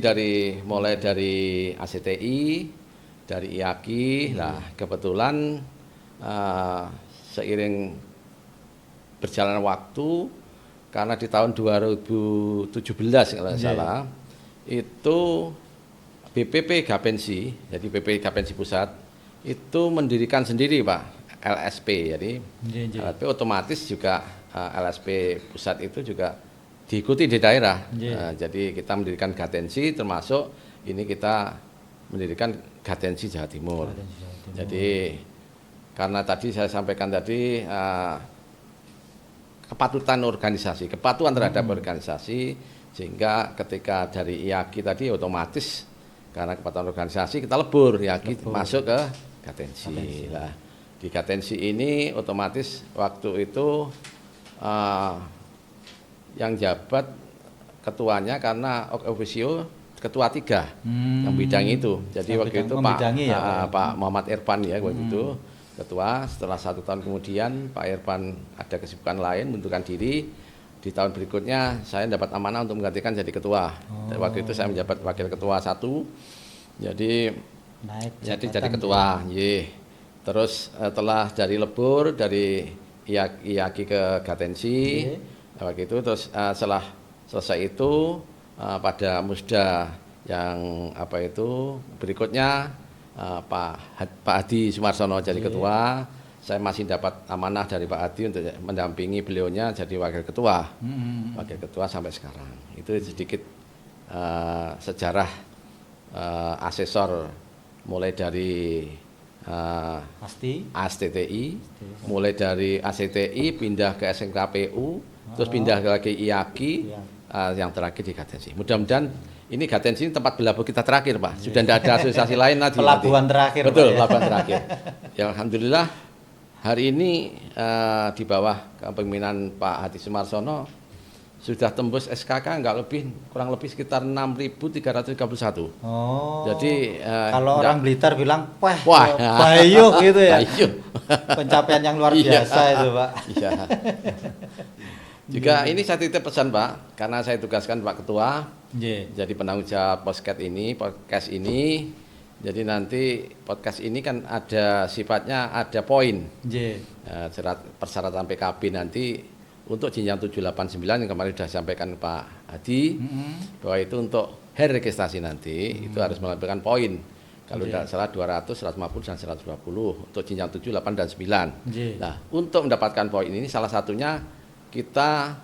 mulai dari ACTI, dari IAGI, nah kebetulan seiring berjalan waktu, karena di tahun 2017 kalau tidak salah, itu BPP Gapensi, jadi BPP Gapensi Pusat, itu mendirikan sendiri Pak, LSP. Jadi LSP otomatis juga LSP Pusat itu juga diikuti di daerah. Jadi kita mendirikan Gatensi, termasuk ini kita mendirikan Gatensi Jawa Timur. Jadi karena tadi saya sampaikan tadi kepatuhan terhadap organisasi, sehingga ketika dari IAGI tadi otomatis karena kepatuhan organisasi kita lebur IAGI masuk ke Gatensi. Nah, di Gatensi ini otomatis waktu itu yang jabat ketuanya karena officio ketua 3 yang bidang itu. Jadi waktu itu Pak Muhammad Irfan ya waktu itu ketua. Setelah 1 tahun kemudian Pak Irfan ada kesibukan lain, mundurkan diri. Di tahun berikutnya saya dapat amanah untuk menggantikan jadi ketua. Waktu itu saya menjabat wakil ketua 1. Jadi jadi ketua. Terus setelah dari lebur dari IAGI ke Gatensi. Waktu itu terus setelah selesai itu pada musda yang berikutnya Pak Hadi Sumarsono jadi ketua. Saya masih dapat amanah dari Pak Hadi untuk mendampingi beliaunya jadi wakil ketua. Wakil ketua sampai sekarang. Itu sedikit sejarah asesor mulai dari ASTI, mulai dari ACTI pindah ke SMKPU. Terus pindah lagi IAGI, yang terakhir di Gatensi. Mudah-mudahan ini Gatensi tempat berlabuh kita terakhir Pak. Sudah tidak ada asosiasi lain lagi. Pelabuhan terakhir. Betul, pelabuhan terakhir. Ya Alhamdulillah hari ini di bawah kepemimpinan Pak Hadi Sumarsono sudah tembus SKK kurang lebih sekitar 6.331. Jadi kalau orang Blitar bilang bayuh gitu ya. Pencapaian yang luar biasa itu Pak. Juga ini saya titip pesan Pak, karena saya tugaskan Pak Ketua, Jadi penanggung jawab podcast ini. Jadi nanti podcast ini kan ada sifatnya ada poin. Persyaratan PKB nanti untuk jenjang 789 yang kemarin sudah disampaikan Pak Hadi, bahwa itu untuk registrasi nanti itu harus melampirkan poin. Kalau tidak salah 200, 150 dan 120 untuk jenjang 7, 8 dan 9. Nah, untuk mendapatkan poin ini salah satunya kita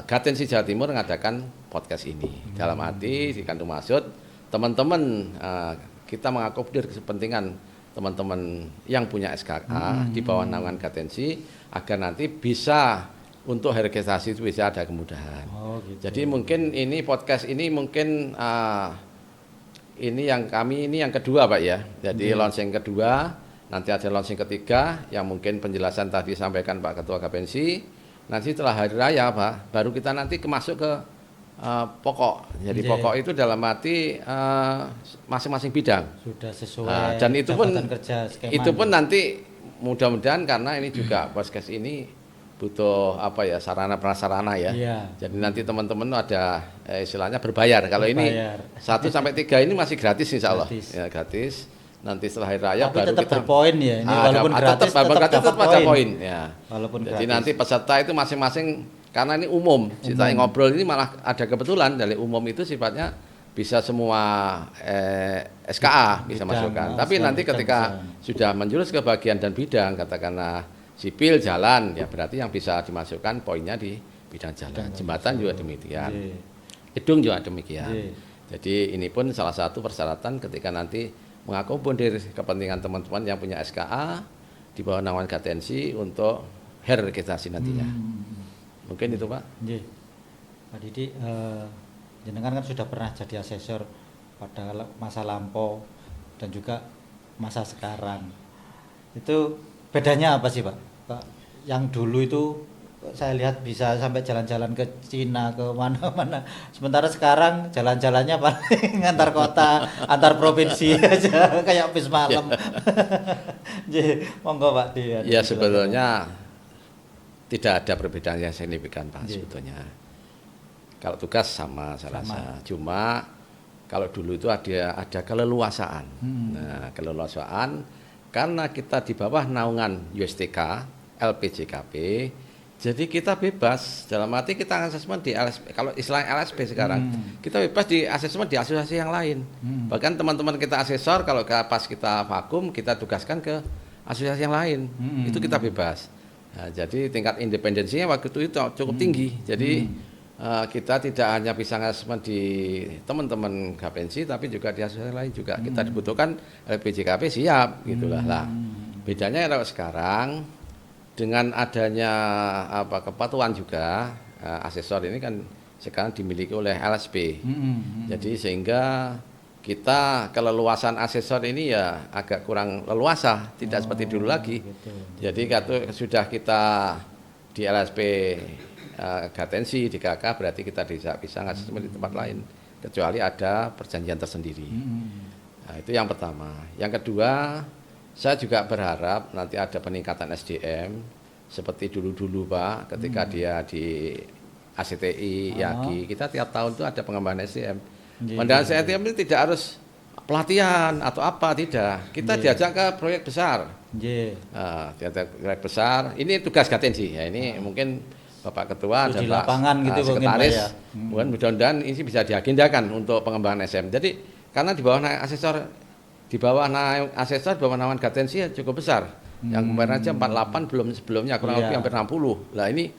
Gatensi Jawa Timur mengadakan podcast ini. Dalam arti dikandung maksud teman-teman kita mengakomodir kepentingan teman-teman yang punya SKA di bawah naungan Gatensi agar nanti bisa untuk registrasi itu bisa ada kemudahan. Jadi mungkin ini podcast ini mungkin ini yang kedua Pak ya. Jadi launching kedua, nanti ada launching ketiga yang mungkin penjelasan tadi sampaikan Pak Ketua Gapensi. Nanti setelah hari raya Pak, baru kita nanti masuk ke pokok. Jadi pokok itu dalam arti masing-masing bidang. Sudah sesuai. Dan itu pun skema nanti mudah-mudahan karena ini juga podcast ini butuh sarana prasarana ya. Jadi nanti teman-teman ada istilahnya berbayar. Kalau ini 1 sampai 3 ini masih gratis insya Allah. Ya, gratis. Nanti setelah hari raya tapi baru tetap kita berpoin ya. Ini walaupun gratis tetap ada poin ya. Walaupun jadi gratis. nanti peserta itu masing-masing karena ini umum. Kita ngobrol ini malah ada kebetulan dari umum itu sifatnya bisa semua SKA bisa masukkan. Tapi nanti ketika sudah menjurus ke bagian dan bidang katakanlah sipil jalan ya berarti yang bisa dimasukkan poinnya di bidang jalan, jembatan juga demikian, gedung juga demikian. Jadi ini pun salah satu persyaratan ketika nanti mengakomodir kepentingan teman-teman yang punya SKA di bawah naungan Gatensi untuk registrasi nantinya. Mungkin itu Pak. Pak Didi, jenengan kan sudah pernah jadi asesor pada masa lampau dan juga masa sekarang. Itu bedanya apa sih Pak? Yang dulu itu saya lihat bisa sampai jalan-jalan ke Cina, ke mana-mana. Sementara sekarang jalan-jalannya paling antar kota, antar provinsi aja kayak bis malam. Monggo Pak Di. Ya sebetulnya tidak ada perbedaan yang signifikan Pak sebetulnya. Kalau tugas sama saya rasa. Cuma kalau dulu itu ada keleluasaan. Nah, keleluasaan karena kita di bawah naungan USTK, LPJKP, jadi kita bebas dalam arti kita asesmen di LSP. Kalau istilah LSP sekarang, kita bebas di asesmen di asosiasi yang lain. Bahkan teman-teman kita asesor kalau pas kita vakum kita tugaskan ke asosiasi yang lain, itu kita bebas. Nah, jadi tingkat independensinya waktu itu cukup tinggi. Jadi kita tidak hanya bisa asesmen di teman-teman Gapensi, tapi juga di asosiasi lain juga kita dibutuhkan LPJKP siap, gitulah lah. Bedanya kalau sekarang dengan adanya kepatuhan juga asesor ini kan sekarang dimiliki oleh LSP. Jadi sehingga kita keleluasan asesor ini ya agak kurang leluasa, tidak seperti dulu lagi. Jadi kalau sudah kita di LSP Gatensi di KK berarti kita bisa ngasesmen di tempat lain kecuali ada perjanjian tersendiri. Nah, itu yang pertama. Yang kedua, saya juga berharap nanti ada peningkatan SDM seperti dulu-dulu Pak, ketika dia di ACTI, YAGI, kita tiap tahun itu ada pengembangan SDM. Pengembangan SDM itu tidak harus pelatihan atau apa, tidak. Kita diajak ke proyek besar. Diajak proyek besar. Ini tugas Gatensi ya. Ini mungkin Bapak Ketua dan di lapangan gitu Sekretaris. ya. Mudah-mudahan ini bisa diagendakan untuk pengembangan SDM. Jadi karena di bawah di bawah naungan Gatensi ya cukup besar. Yang kemarin aja 48 belum sebelumnya kurang lebih hampir 60. Lah ini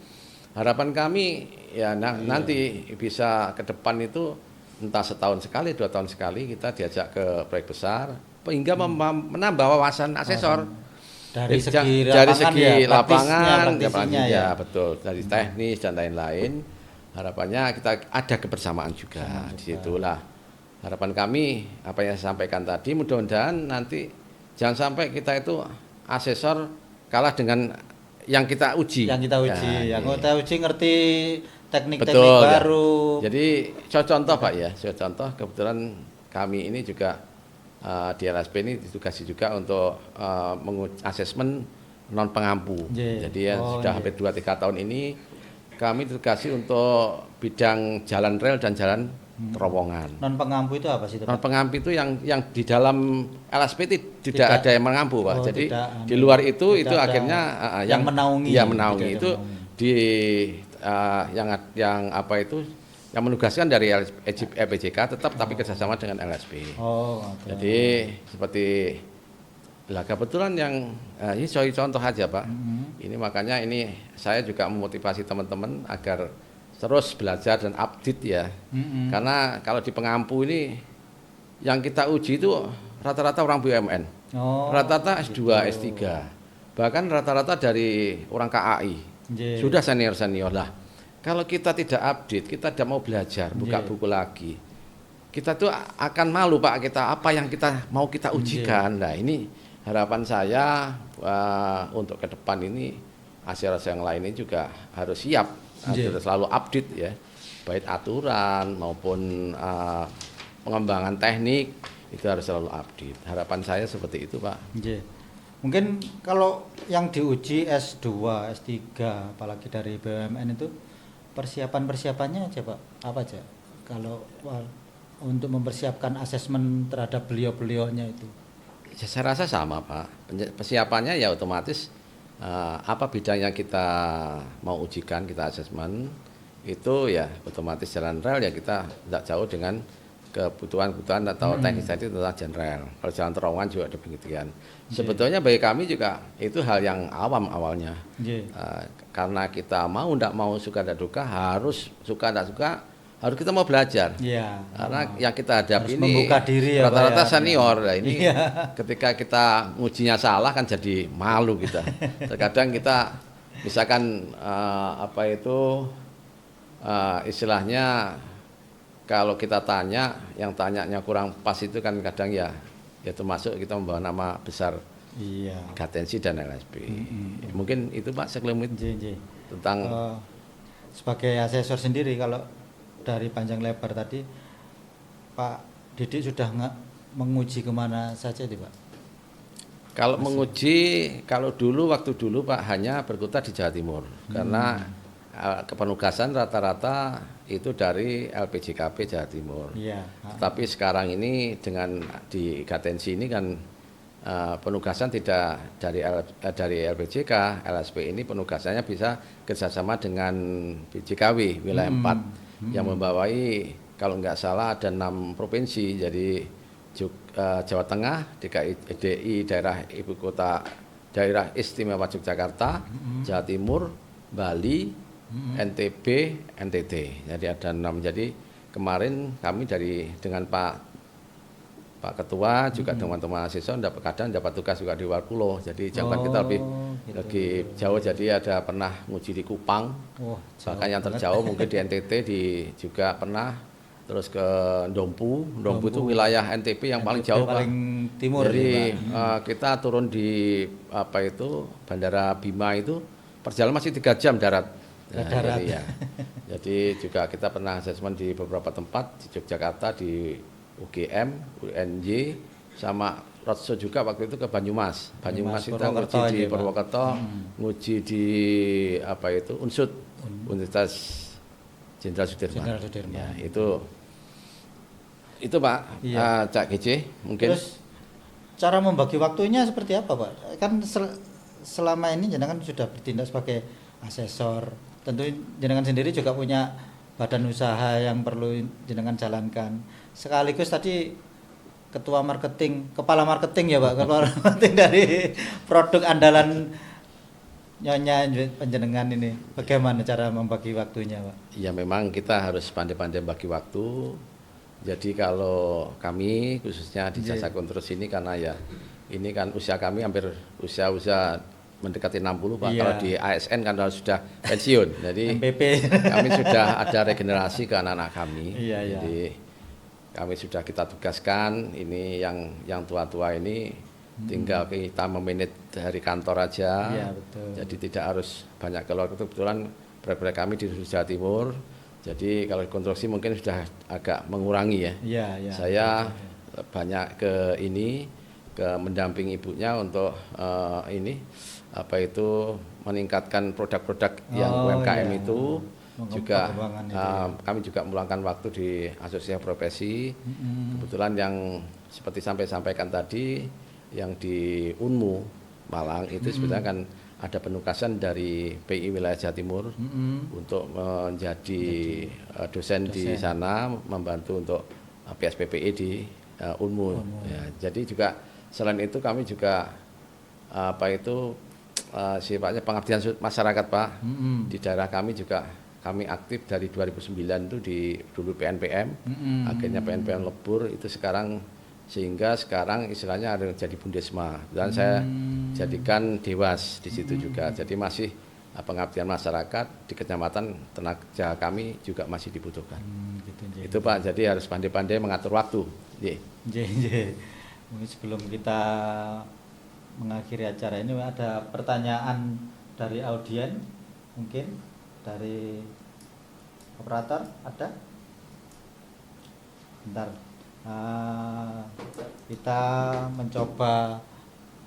harapan kami ya nanti bisa ke depan itu entah setahun sekali, 2 tahun sekali kita diajak ke proyek besar hingga menambah wawasan asesor. Dari segi lapangan ya, betul, dari teknis dan lain-lain. Harapannya kita ada kebersamaan juga di situlah. Harapan kami apa yang saya sampaikan tadi, mudah-mudahan nanti jangan sampai kita itu asesor kalah dengan yang kita uji. Yang kita uji ngerti teknik-teknik betul, baru. Ya. Jadi contoh Pak ya, contoh kebetulan kami ini juga di LSP ini ditugasi juga untuk asesmen non pengampu. Jadi sudah hampir 2-3 tahun ini kami ditugasi untuk bidang jalan rel dan jalan terowongan. Non pengampu itu apa sih, Pak? Non pengampu itu yang di dalam LSP tidak ada yang mengampu, Pak. Jadi tidak, di luar itu akhirnya yang menaungi. Iya, menaungi itu di yang apa itu yang menugaskan dari LPJK tetap tapi kerjasama dengan LSP. Okay. Jadi seperti lah kebetulan yang ini contoh aja, Pak. Ini makanya ini saya juga memotivasi teman-teman agar terus belajar dan update ya. Karena kalau di pengampu ini yang kita uji itu rata-rata orang BUMN. Rata-rata S2, S3. Bahkan rata-rata dari orang KAI. Sudah senior-senior lah. Kalau kita tidak update, kita tidak mau belajar, buka buku lagi. Kita tuh akan malu, Pak, kita apa yang kita mau kita ujikan. Nah, ini harapan saya untuk ke depan ini asia-asia yang lain ini juga harus siap. Harus selalu update ya, baik aturan maupun pengembangan teknik itu harus selalu update. Harapan saya seperti itu, Pak. Mungkin kalau yang diuji S2, S3, apalagi dari BUMN itu persiapannya aja, Pak, apa aja? Kalau untuk mempersiapkan asesmen terhadap beliau-beliaunya itu? Ya, saya rasa sama, Pak. Persiapannya ya otomatis apa bidang yang kita mau ujikan, kita asesmen itu ya otomatis jalan rel ya kita tidak jauh dengan kebutuhan atau teknis itu tentang jalan rel. Kalau jalan terowongan juga demikian. Sebetulnya bagi kami juga itu hal yang awam awalnya. Karena kita mau tidak mau, suka tidak suka, harus suka tidak suka, harus kita mau belajar. Karena yang kita hadapi harus membuka diri ya, rata-rata senior. Nah, ini ketika kita ngujinya salah kan jadi malu kita. Terkadang kita misalkan istilahnya kalau kita tanya, yang tanyanya kurang pas itu kan kadang ya termasuk kita membawa nama besar Gatensi dan LSP. Mungkin itu, Pak, sekelumit tentang sebagai asesor sendiri. Kalau dari panjang lebar tadi Pak Didik sudah menguji kemana saja itu, Pak? Kalau menguji, kalau waktu dulu Pak hanya berkutat di Jawa Timur karena kepenugasan rata-rata itu dari LPJKP Jawa Timur. Tapi sekarang ini dengan di Gatensi ini kan penugasan tidak dari LPJK, LSP ini penugasannya bisa kerjasama dengan BJKW wilayah 4 yang membawai kalau nggak salah ada 6 provinsi, jadi Jawa Tengah, DKI daerah ibu kota daerah istimewa Yogyakarta, Jawa Timur, Bali, NTB, NTT. Jadi ada 6. Jadi kemarin kami dengan Pak Ketua juga teman-teman mahasiswa kadang dapat tugas juga di luar pulau. Jadi jangkauan kita lebih jauh. Jadi ada pernah nguji di Kupang. Bahkan yang terjauh mungkin di NTT juga pernah. Terus ke Dompu itu wilayah NTB yang paling jauh, paling timur. Jadi kita turun di Bandara Bima itu perjalanan masih 3 jam darat. Jadi juga kita pernah asesmen di beberapa tempat di Yogyakarta, di UGM, UNJ, sama roadshow juga waktu itu ke Banyumas. Banyumas itu nguji di Purwokerto, nguji di UNSUD, Universitas Jenderal Sudirman. Ya, itu Pak, Cak GC mungkin. Terus cara membagi waktunya seperti apa, Pak? Kan selama ini jenengan sudah bertindak sebagai asesor. Tentu jenengan sendiri juga punya badan usaha yang perlu jenengan jalankan. Sekaligus tadi kepala marketing ya, Pak, kepala marketing dari produk andalan Nyonya penjenengan ini. Bagaimana cara membagi waktunya, Pak? Ya memang kita harus pandai-pandai bagi waktu. Jadi kalau kami khususnya di Jasa Konstruksi ini karena ya ini kan usia kami hampir usia mendekati 60, Pak. Kalau di ASN kan sudah pensiun. Jadi MPP. Kami sudah ada regenerasi ke anak-anak kami. Jadi kami sudah kita tugaskan ini yang tua-tua ini tinggal kita memanage dari kantor aja. Betul. Jadi tidak harus banyak keluar. Kebetulan proyek kami di Jawa Timur. Jadi kalau konstruksi mungkin sudah agak mengurangi ya. Saya banyak ke mendampingi ibunya untuk meningkatkan produk-produk yang UMKM itu. juga kami juga meluangkan waktu di asosiasi profesi. Kebetulan yang seperti sampaikan tadi, yang di Unmu Malang itu sebenarnya kan ada penugasan dari PI wilayah Jawa Timur untuk menjadi dosen di sana, membantu untuk PSPPE di Unmu. Ya, jadi juga selain itu kami juga sifatnya pengabdian masyarakat, Pak. Di daerah kami juga kami aktif dari 2009 itu dulu PNPM, akhirnya PNPM lebur itu sekarang, sehingga sekarang istilahnya ada yang jadi Bundesma dan saya jadikan Dewas di situ juga. Jadi masih pengabdian masyarakat di kecamatan, tenaga kami juga masih dibutuhkan. Itu Pak, jadi harus pandai-pandai mengatur waktu. Mungkin sebelum kita mengakhiri acara ini ada pertanyaan dari audien, mungkin dari operator ada? Bentar. Kita mencoba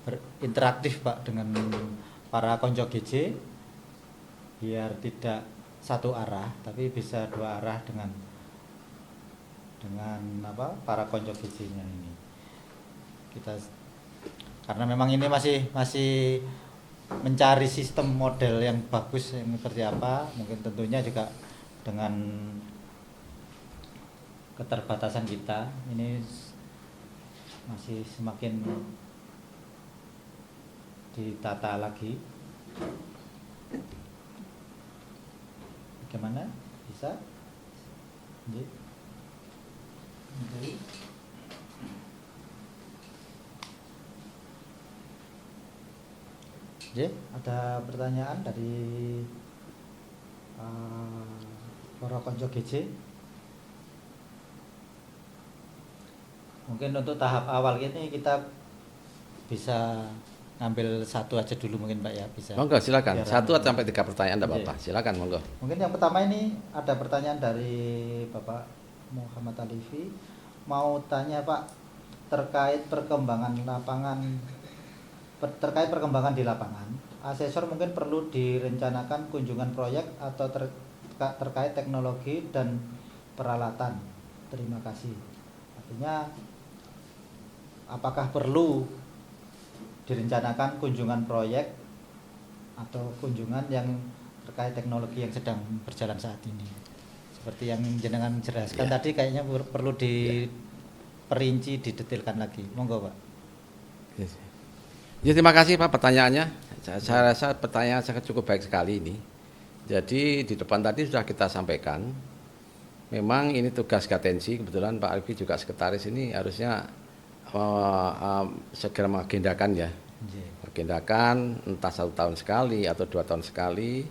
berinteraktif Pak dengan para konco GJ biar tidak satu arah tapi bisa dua arah dengan para konco GJ-nya ini. Kita karena memang ini masih mencari sistem model yang bagus yang seperti apa, mungkin tentunya juga dengan keterbatasan kita ini masih semakin ditata lagi. Bagaimana bisa? Ada pertanyaan dari para konco GJ. Mungkin untuk tahap awal ini kita bisa ngambil satu aja dulu mungkin Pak ya, bisa. Monggo silakan. 1 sampai 3 pertanyaan enggak apa-apa. Silakan monggo. Mungkin yang pertama ini ada pertanyaan dari Bapak Muhammad Alifi. Mau tanya Pak terkait perkembangan di lapangan. Asesor mungkin perlu direncanakan kunjungan proyek atau terkait teknologi dan peralatan. Terima kasih. Artinya apakah perlu direncanakan kunjungan proyek atau kunjungan yang terkait teknologi yang sedang berjalan saat ini? Seperti yang jenengan jelaskan tadi, kayaknya perlu diperinci, didetailkan lagi. Monggo Pak. Ya, terima kasih Pak pertanyaannya. Saya rasa pertanyaan sangat cukup baik sekali ini. Jadi di depan tadi sudah kita sampaikan, memang ini tugas Gatensi, kebetulan Pak Alfi juga sekretaris ini harusnya segera mengagendakan ya. Agendakan entah 1 tahun sekali atau 2 tahun sekali.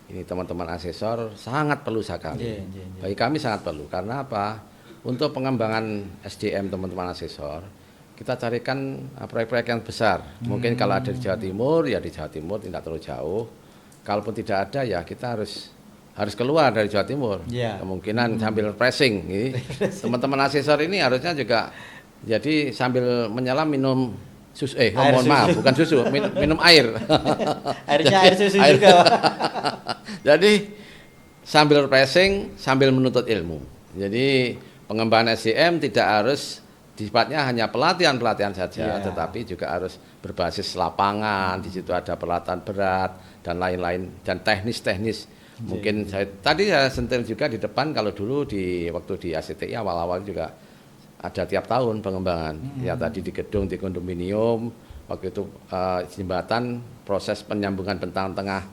Ini teman-teman asesor sangat perlu sekali. Bagi kami sangat perlu. Karena apa? Untuk pengembangan SDM teman-teman asesor, kita carikan proyek-proyek yang besar. Mungkin kalau ada di Jawa Timur, ya di Jawa Timur tidak terlalu jauh. Kalaupun tidak ada, ya kita harus keluar dari Jawa Timur. Kemungkinan sambil pressing. Teman-teman asesor ini harusnya juga jadi sambil menyelam minum susu. Bukan susu, minum air. Airnya air susu juga. Jadi sambil pressing, sambil menuntut ilmu. Jadi pengembangan SDM tidak harus sifatnya hanya pelatihan saja, tetapi juga harus berbasis lapangan. Di situ ada peralatan berat dan lain-lain dan teknis-teknis. Mungkin tadi saya sentil juga di depan, kalau dulu waktu di ACTI awal-awal juga ada tiap tahun pengembangan. Ya tadi di gedung, di kondominium, waktu itu jembatan, proses penyambungan bentang tengah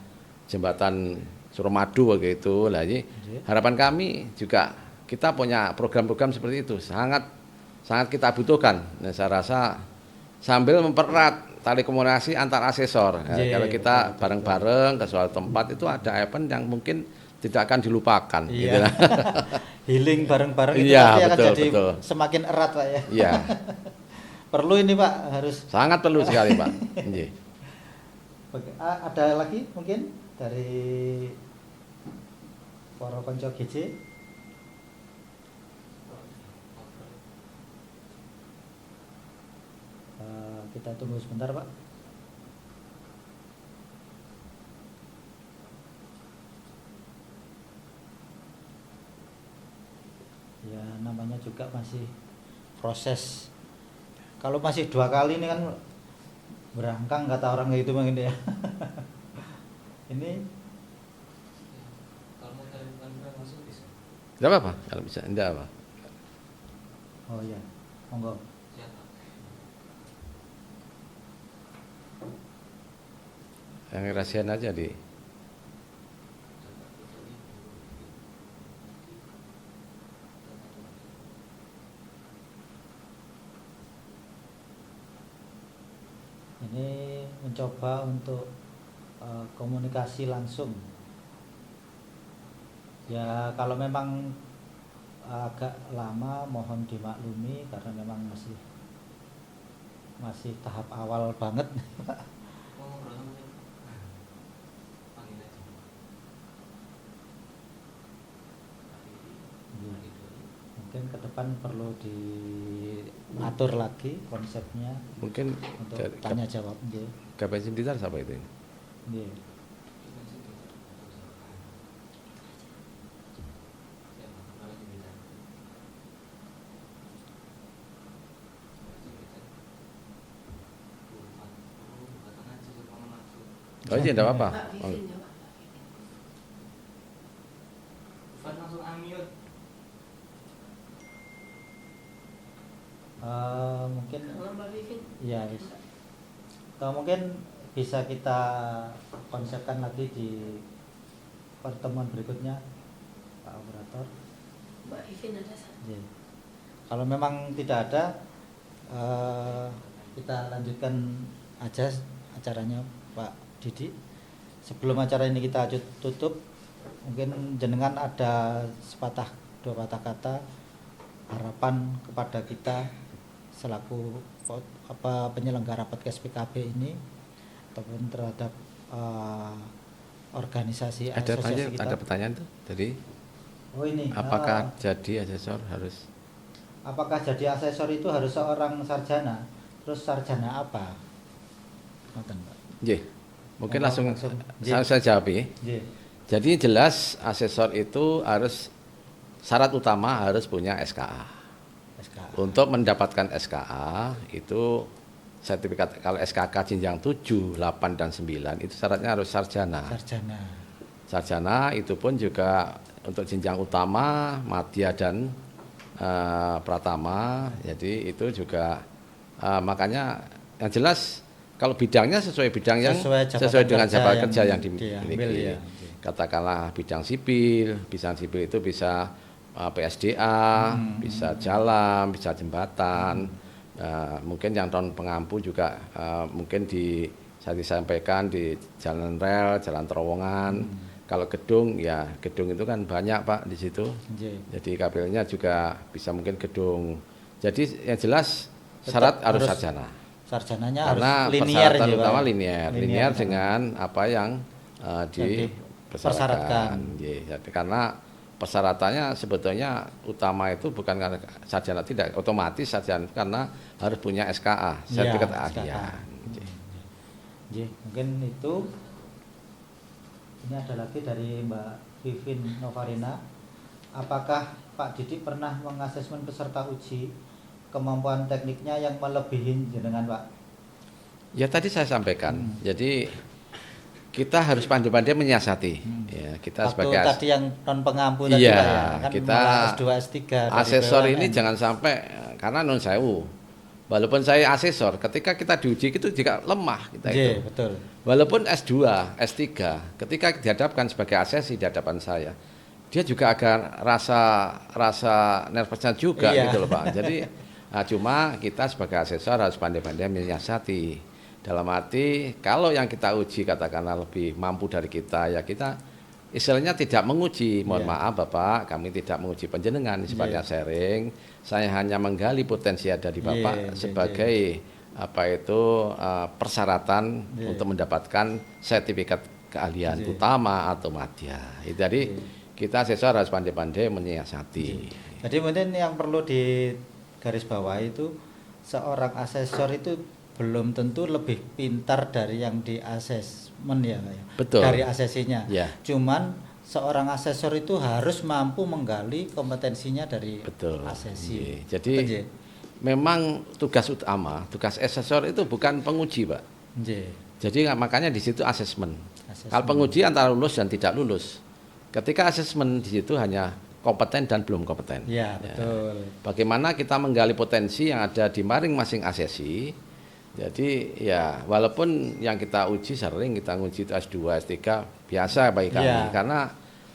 jembatan Suramadu begitu. Jadi harapan kami juga kita punya program-program seperti itu sangat kita butuhkan. Nah, saya rasa sambil mempererat tali komunikasi antar asesor. Kalau kita bareng-bareng ke suatu tempat itu ada event yang mungkin tidak akan dilupakan. Gitu. Healing bareng-bareng itu pasti akan jadi semakin erat Pak ya. Iya. Perlu ini Pak, harus. Sangat perlu sekali Pak. Ada lagi mungkin dari para konco GJ? Kita tunggu sebentar Pak. Ya namanya juga masih proses. Kalau masih 2 kali ini kan berangkang kata orang kayak gitu mungkin ya. Ini Kalau mau cari bukan langsung bisa. Tidak apa-apa, kalau bisa, tidak apa. oh ya, monggo. Siapa? Yang rahasian aja di. Ini mencoba untuk komunikasi langsung. Ya kalau memang agak lama mohon dimaklumi karena memang masih tahap awal banget. Mau ngobrol sama siapa? Panggil aja. Ya, mungkin ke depan perlu diatur lagi konsepnya Mungkin untuk dari tanya jawab. Nggih. KPNC Blitar siapa itu? Nggih. Oh iya, tidak apa-apa. Pak Oh, Vivin ya Pak. Fat langsung unmute. Mungkin Halo Mbak Vivin. ya bisa. Atau mungkin bisa kita konsepkan lagi di pertemuan berikutnya, Pak Operator. Mbak Vivin ada satu. Ya. Kalau memang tidak ada, kita lanjutkan aja acaranya Pak Didi. Sebelum acara ini kita tutup, mungkin jenengan ada dua patah kata harapan kepada kita selaku penyelenggara podcast PKB ini ataupun terhadap organisasi ada asosiasi kita. ada pertanyaan tuh tadi. Oh ini. Apakah jadi asesor harus? Apakah jadi asesor itu harus seorang sarjana? Terus sarjana apa? Ngoten, Pak. Nggih. Mungkin Langsung. langsung Nggih. saya jawab ya. Nggih. Jadi jelas asesor itu harus syarat utama harus punya SKA. SKA. Untuk mendapatkan SKA itu sertifikat, kalau SKK jenjang 7, 8 dan 9 itu syaratnya harus sarjana. Sarjana. Sarjana itu pun juga untuk jenjang utama, madya dan pratama. Jadi itu juga makanya yang jelas kalau bidangnya sesuai bidang yang sesuai dengan jabatan kerja yang dimiliki. Ya. Katakanlah bidang sipil itu bisa PSDA, bisa jalan, bisa jembatan. Mungkin yang non pengampu juga mungkin saya disampaikan di jalan rel, jalan terowongan. Kalau gedung ya gedung itu kan banyak Pak di situ. Jadi KPL-nya juga bisa mungkin gedung. Jadi yang jelas syarat harus sarjana. Sarjananya Karena harus linear persyaratan juga. utama linear dengan apa yang dipersyaratkan. Karena persyaratannya sebetulnya utama itu bukan karena sarjana, tidak otomatis sarjana, karena harus punya SKA, sertifikat keahlian. Mungkin itu. Ini ada lagi dari Mbak Vivin Novarina. Apakah Pak Didi pernah mengasesmen peserta uji kemampuan tekniknya yang melebihi jenengan, Pak? Ya tadi saya sampaikan. Jadi kita harus pandai-pandai menyiasati. Ya, kita Waktu sebagai tadi yang non pengampu tadi iya, Pak, ya, kan kita malah S2 S3 dari asesor BUMN. ini jangan sampai karena non sewu. Walaupun saya asesor, ketika kita diuji itu juga lemah kita itu. Betul. Walaupun S2, S3, ketika dihadapkan sebagai asesi di hadapan saya, dia juga agak rasa nervousnya juga Iya. gitu loh Pak. Jadi cuma kita sebagai asesor harus pandai-pandai menyiasati. Dalam arti kalau yang kita uji katakanlah lebih mampu dari kita, ya kita istilahnya tidak menguji. Mohon maaf Bapak, kami tidak menguji panjenengan, sifatnya sharing. Saya hanya menggali potensi ada di Bapak sebagai persyaratan untuk mendapatkan sertifikat keahlian utama atau madya. Jadi kita asesor harus pandai-pandai menyiasati. Jadi mungkin yang perlu digarisbawahi itu seorang asesor itu belum tentu lebih pintar dari yang di asesmen ya, Pak, ya. Betul. Dari asesinya. Ya. Cuman seorang asesor itu harus mampu menggali kompetensinya dari Betul. asesi. Iya. Jadi Betul, Nggih? memang tugas utama, tugas asesor itu bukan penguji, Pak. Nggih. Jadi makanya di situ asesmen. Asesmen. Kalau penguji antara lulus dan tidak lulus. Ketika asesmen di situ hanya kompeten dan belum kompeten. Ya, betul. Bagaimana kita menggali potensi yang ada di masing-masing asesi. Jadi ya walaupun yang kita uji sering kita uji itu S2, S3 biasa bagi kami Ya. karena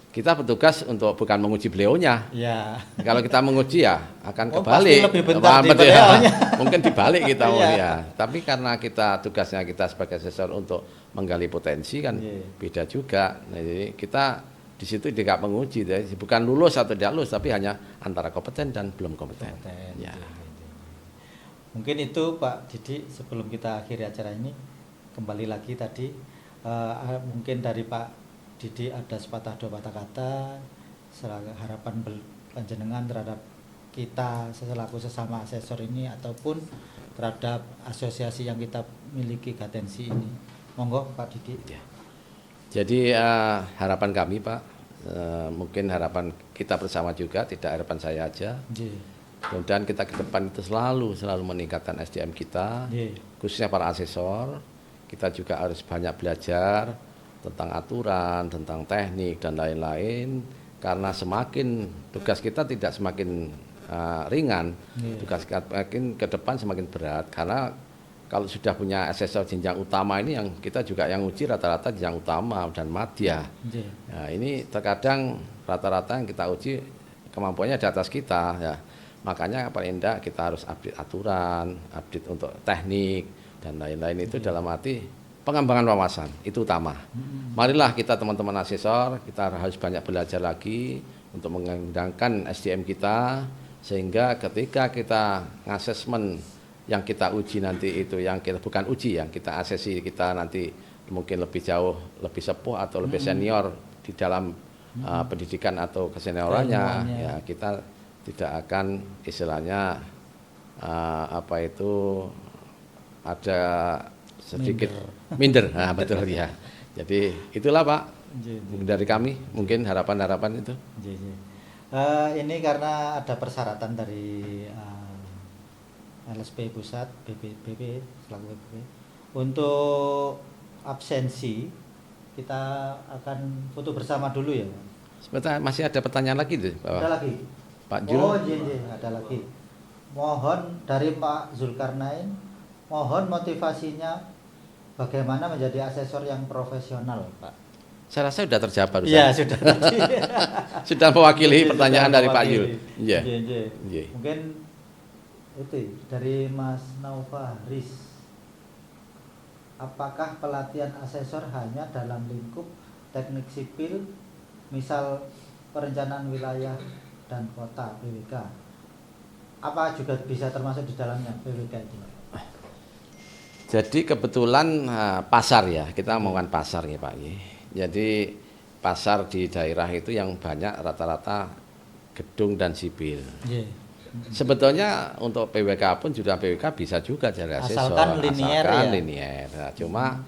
kita bertugas untuk bukan menguji beliaunya. Ya. Kalau kita menguji ya akan Oh, kebalik. pasti lebih bentar Betul, di beliaunya. Mungkin dibalik kita mau Iya. ya. Tapi karena kita tugasnya kita sebagai asesor untuk menggali potensi kan Iya. beda juga. Nah, jadi kita di situ tidak menguji, jadi bukan lulus atau tidak lulus, tapi hanya antara kompeten dan belum kompeten. Kompeten, Ya. nggih. Mungkin itu Pak Didi sebelum kita akhiri acara ini kembali lagi tadi mungkin dari Pak Didi ada sepatah dua patah kata harapan panjenengan terhadap kita selaku sesama asesor ini ataupun terhadap asosiasi yang kita miliki Gatensi ini. Monggo Pak Didi. Ya. Jadi harapan kami Pak, mungkin harapan kita bersama juga, tidak harapan saya aja. Nggih. Kemudian kita ke depan itu selalu meningkatkan SDM kita, Nggih. khususnya para asesor. Kita juga harus banyak belajar tentang aturan, tentang teknik dan lain-lain. Karena semakin tugas kita tidak semakin ringan, tugas kita makin ke depan semakin berat. Karena kalau sudah punya asesor jenjang utama ini yang kita juga yang uji rata-rata jenjang utama dan madya. Nggih. Nah, ini terkadang rata-rata yang kita uji kemampuannya di atas kita ya. Makanya paling tidak kita harus update aturan, update untuk teknik dan lain-lain itu dalam arti pengembangan wawasan itu utama. Marilah kita teman-teman asesor, kita harus banyak belajar lagi untuk mengembangkan SDM kita sehingga ketika kita ngasesmen yang kita uji nanti itu yang kita bukan uji yang kita asesi kita nanti mungkin lebih jauh, lebih sepuh atau lebih senior di dalam pendidikan atau keseniorannya ya kita tidak akan istilahnya ada sedikit minder. Nah, betul ya. Jadi itulah Pak dari kami mungkin harapan-harapan itu. Ini karena ada persyaratan dari LSP Pusat BP selaku BP untuk absensi kita akan foto bersama dulu ya. Sebentar masih ada pertanyaan lagi tuh Bapak. Ada lagi. Pak Jul. Oh iya, ada lagi. Mohon dari Pak Zulkarnain, mohon motivasinya bagaimana menjadi asesor yang profesional, Pak. Saya rasa sudah terjawab barusan. Iya, sudah tadi. Sudah mewakili Sudah pertanyaan dari Pak mewakili. Yul. Iya. Iya. Mungkin itu dari Mas Naufaris. Apakah pelatihan asesor hanya dalam lingkup teknik sipil, misal perencanaan wilayah dan kota PWK? Apa juga bisa termasuk di dalamnya PWK itu? Jadi kebetulan pasar ya, kita ngomongkan pasar ya Pak. Jadi pasar di daerah itu yang banyak rata-rata gedung dan sipil. Yeah. Sebetulnya untuk PWK pun juga PWK bisa juga jadi asesor. Asalkan linier ya. Linier. Nah, cuma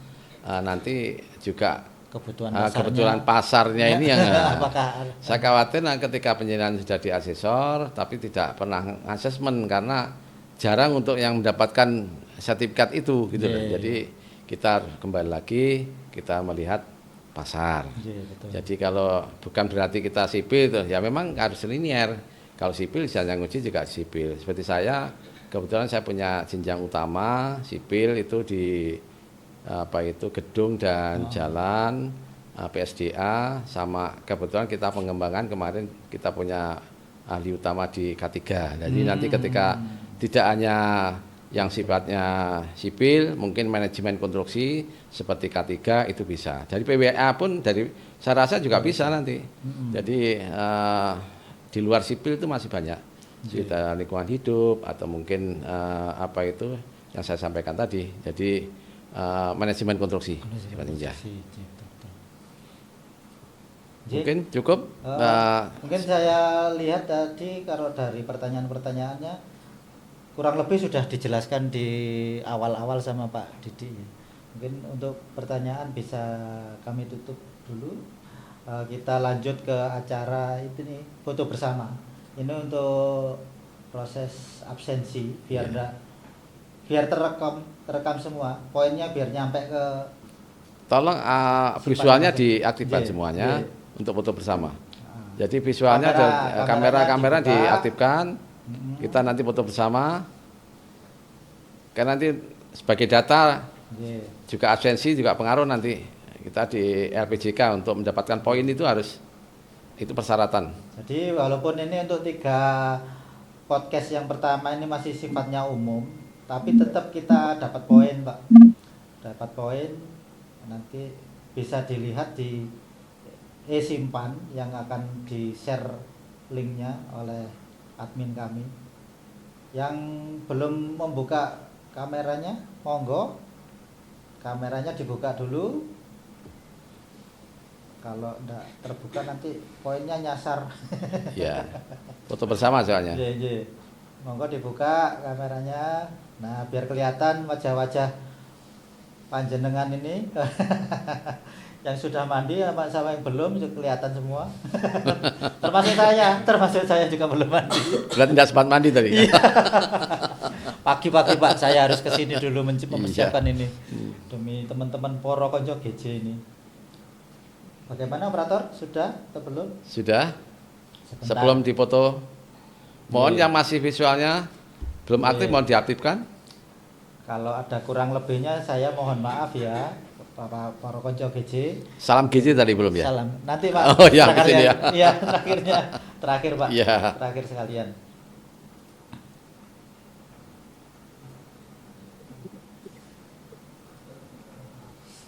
nanti juga kebetulan pasarnya ini yang apakah saya khawatir ketika penjenengan sudah di asesor tapi tidak pernah asesmen karena jarang untuk yang mendapatkan sertifikat itu gitu loh. Jadi kita kembali lagi kita melihat pasar. betul. Jadi kalau bukan berarti kita sipil tuh ya memang harus linier. Kalau sipil saya nguji juga sipil. Seperti saya kebetulan saya punya jenjang utama sipil itu di gedung dan jalan PSDA sama kebetulan kita pengembangan kemarin kita punya ahli utama di K3. Jadi nanti ketika tidak hanya yang sifatnya sipil, mungkin manajemen konstruksi seperti K3 itu bisa. Dari PWA pun saya rasa juga bisa nanti. Jadi di luar sipil itu masih banyak. Cerita lingkungan hidup atau mungkin yang saya sampaikan tadi. Jadi manajemen konstruksi. Mungkin cukup. Mungkin saya lihat tadi kalau dari pertanyaan-pertanyaannya kurang lebih sudah dijelaskan di awal-awal sama Pak Didi. Mungkin untuk pertanyaan bisa kami tutup dulu. kita lanjut ke acara itu nih, foto bersama. Ini untuk proses absensi biar terekam semua. Poinnya biar nyampe ke. Tolong visualnya diaktifkan semuanya untuk foto bersama. Jadi visualnya kamera diaktifkan. Kita nanti foto bersama. Karena nanti sebagai data juga absensi juga pengaruh nanti kita di LPJK untuk mendapatkan poin itu itu persyaratan. Jadi walaupun ini untuk 3 podcast yang pertama ini masih sifatnya umum, tapi tetap kita dapat poin, Pak. Dapat poin nanti bisa dilihat di simpan yang akan di-share linknya oleh admin kami. Yang belum membuka kameranya, monggo kameranya dibuka dulu. Kalau enggak terbuka nanti poinnya nyasar. Ya, foto bersama soalnya. Iya. Monggo dibuka kameranya. Nah, biar kelihatan wajah-wajah panjenengan ini. Yang sudah mandi sama yang belum kelihatan semua. termasuk saya juga belum mandi. Berarti tidak sempat mandi tadi. Iya. Pagi-pagi Pak, saya harus ke sini dulu mempersiapkan ini demi teman-teman Poro Konco GJ ini. Bagaimana operator? Sudah atau belum? Sudah. Sebentar. Sebelum dipoto, mohon yang masih visualnya belum aktif mohon diaktifkan. Kalau ada kurang lebihnya saya mohon maaf ya, Bapak Poro Konco GJ. Salam GJ tadi belum ya? Salam. Nanti Pak. Oh ya, kesini ya. Iya, terakhir Pak. Iya. Terakhir sekalian.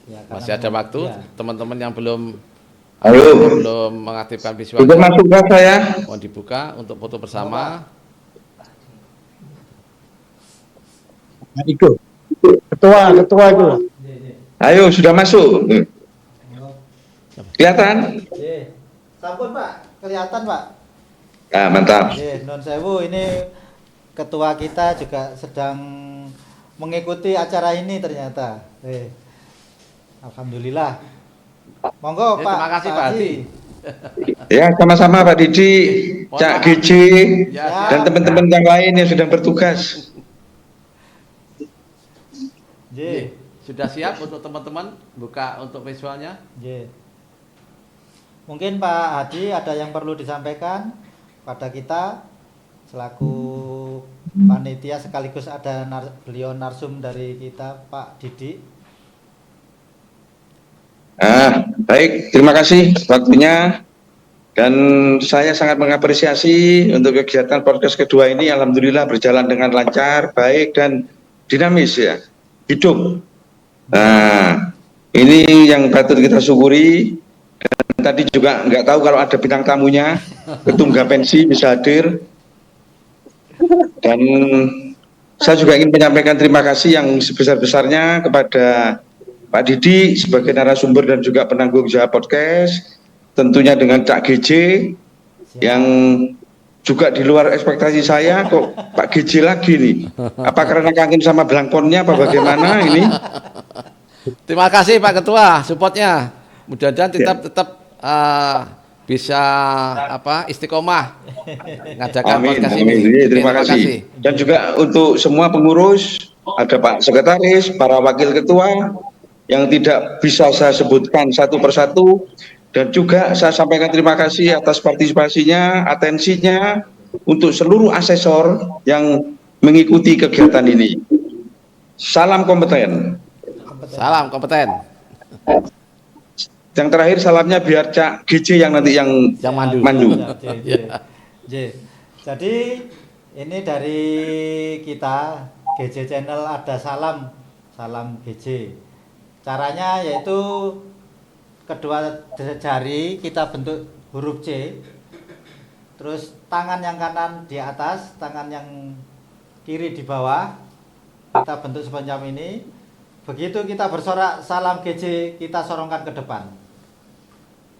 Ya, Masih ada waktu, teman-teman yang belum mengaktifkan visual. Sudah masuk ke saya. Mohon dibuka untuk foto bersama. Nah, itu. Ketua itu. Ayo, sudah masuk. Kelihatan? Sampun Pak, kelihatan Pak. Ah, mantap. Non sewu, ini ketua kita juga sedang mengikuti acara ini ternyata. Alhamdulillah. Monggo Pak. Terima kasih Pak Hadi. Ya, sama-sama Pak Didi, Cak GJ, Ya, dan teman-teman yang lain yang sedang bertugas. Sudah siap untuk teman-teman buka untuk visualnya? Mungkin Pak Hadi ada yang perlu disampaikan pada kita selaku panitia sekaligus ada beliau narsum dari kita Pak Didi. Baik, terima kasih waktunya. Dan saya sangat mengapresiasi untuk kegiatan podcast kedua ini. Alhamdulillah berjalan dengan lancar, baik dan dinamis ya, hidup. Nah, ini yang patut kita syukuri. Dan tadi juga nggak tahu kalau ada bintang tamunya, Ketum Gapensi bisa hadir. Dan saya juga ingin menyampaikan terima kasih yang sebesar-besarnya kepada Pak Didi sebagai narasumber dan juga penanggung jawab podcast, tentunya dengan Cak GJ yang juga di luar ekspektasi saya, kok Pak GJ lagi nih. Apa karena kangen sama belangkonnya apa bagaimana ini? Terima kasih Pak Ketua supportnya. Mudah-mudahan tetap bisa istiqomah ngajakan podcast ini. Terima kasih. Dan juga untuk semua pengurus, ada Pak Sekretaris, para wakil ketua yang tidak bisa saya sebutkan satu persatu, dan juga saya sampaikan terima kasih atas partisipasinya, atensinya untuk seluruh asesor yang mengikuti kegiatan ini. Salam kompeten. Salam kompeten. Yang terakhir salamnya biar Cak GJ yang nanti yang mandu. Jadi ini dari kita GJ Channel ada salam GJ. Caranya yaitu kedua jari kita bentuk huruf C, terus tangan yang kanan di atas, tangan yang kiri di bawah, kita bentuk semacam ini. Begitu kita bersorak salam GJ, kita sorongkan ke depan.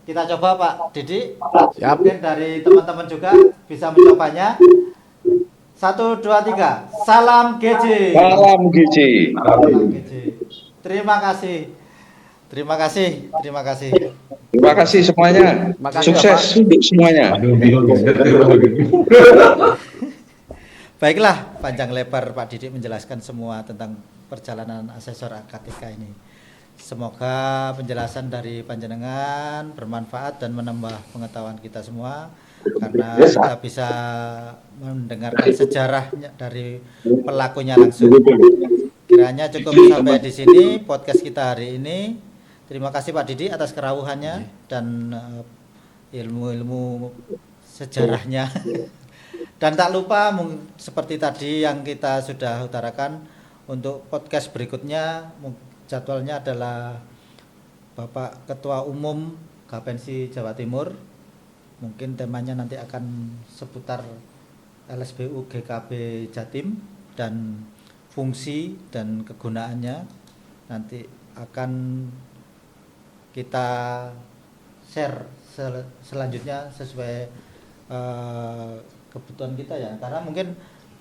Kita coba Pak Didi. Mungkin dari teman-teman juga bisa mencobanya. 1, 2, 3. Salam GJ. Salam GJ. Salam GJ. Terima kasih. Terima kasih, terima kasih. Terima kasih semuanya. Makasih, Sukses untuk semuanya. Baiklah, panjang lebar Pak Didik menjelaskan semua tentang perjalanan asesor AKTK ini. Semoga penjelasan dari panjenengan bermanfaat dan menambah pengetahuan kita semua, karena kita bisa mendengarkan sejarahnya dari pelakunya langsung. Kiranya cukup sampai di sini podcast kita hari ini. Terima kasih Pak Didik atas kerawuhannya dan ilmu-ilmu sejarahnya. Dan tak lupa seperti tadi yang kita sudah utarakan, untuk podcast berikutnya jadwalnya adalah Bapak Ketua Umum Gapensi Jawa Timur. Mungkin temanya nanti akan seputar LSBU GKB Jatim dan fungsi dan kegunaannya. Nanti akan kita share selanjutnya sesuai kebutuhan kita ya, karena mungkin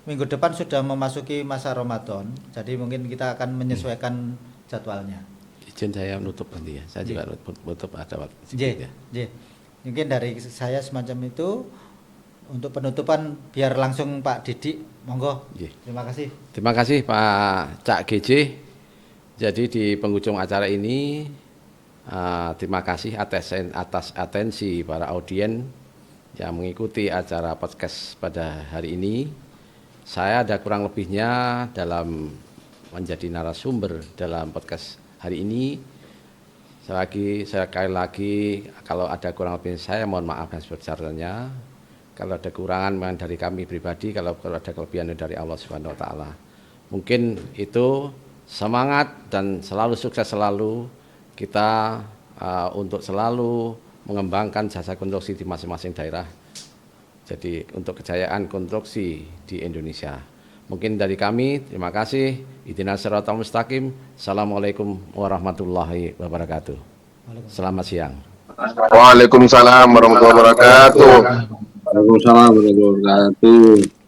minggu depan sudah memasuki masa Ramadan, jadi mungkin kita akan menyesuaikan jadwalnya. Izin saya nutup nanti ya, saya juga nutup ada waktu sedikit ya. Mungkin dari saya semacam itu. Untuk penutupan biar langsung Pak Didik, monggo. Terima kasih. Terima kasih Pak Cak GJ. Jadi di penghujung acara ini terima kasih atas atensi para audien yang mengikuti acara podcast pada hari ini. Saya ada kurang lebihnya dalam menjadi narasumber dalam podcast hari ini. Sekali lagi kalau ada kurang lebih saya mohon maaf dan sebesar-besarnya. Kalau ada kekurangan memang dari kami pribadi, kalau ada kelebihan dari Allah Subhanahu wa taala. Mungkin itu semangat dan selalu sukses selalu kita untuk selalu mengembangkan jasa konstruksi di masing-masing daerah. Jadi untuk kejayaan konstruksi di Indonesia. Mungkin dari kami, terima kasih. Ihdinas siratal mustaqim. Assalamualaikum warahmatullahi wabarakatuh. Selamat siang. Waalaikumsalam warahmatullahi wabarakatuh. Waalaikumsalam warahmatullahi wabarakatuh.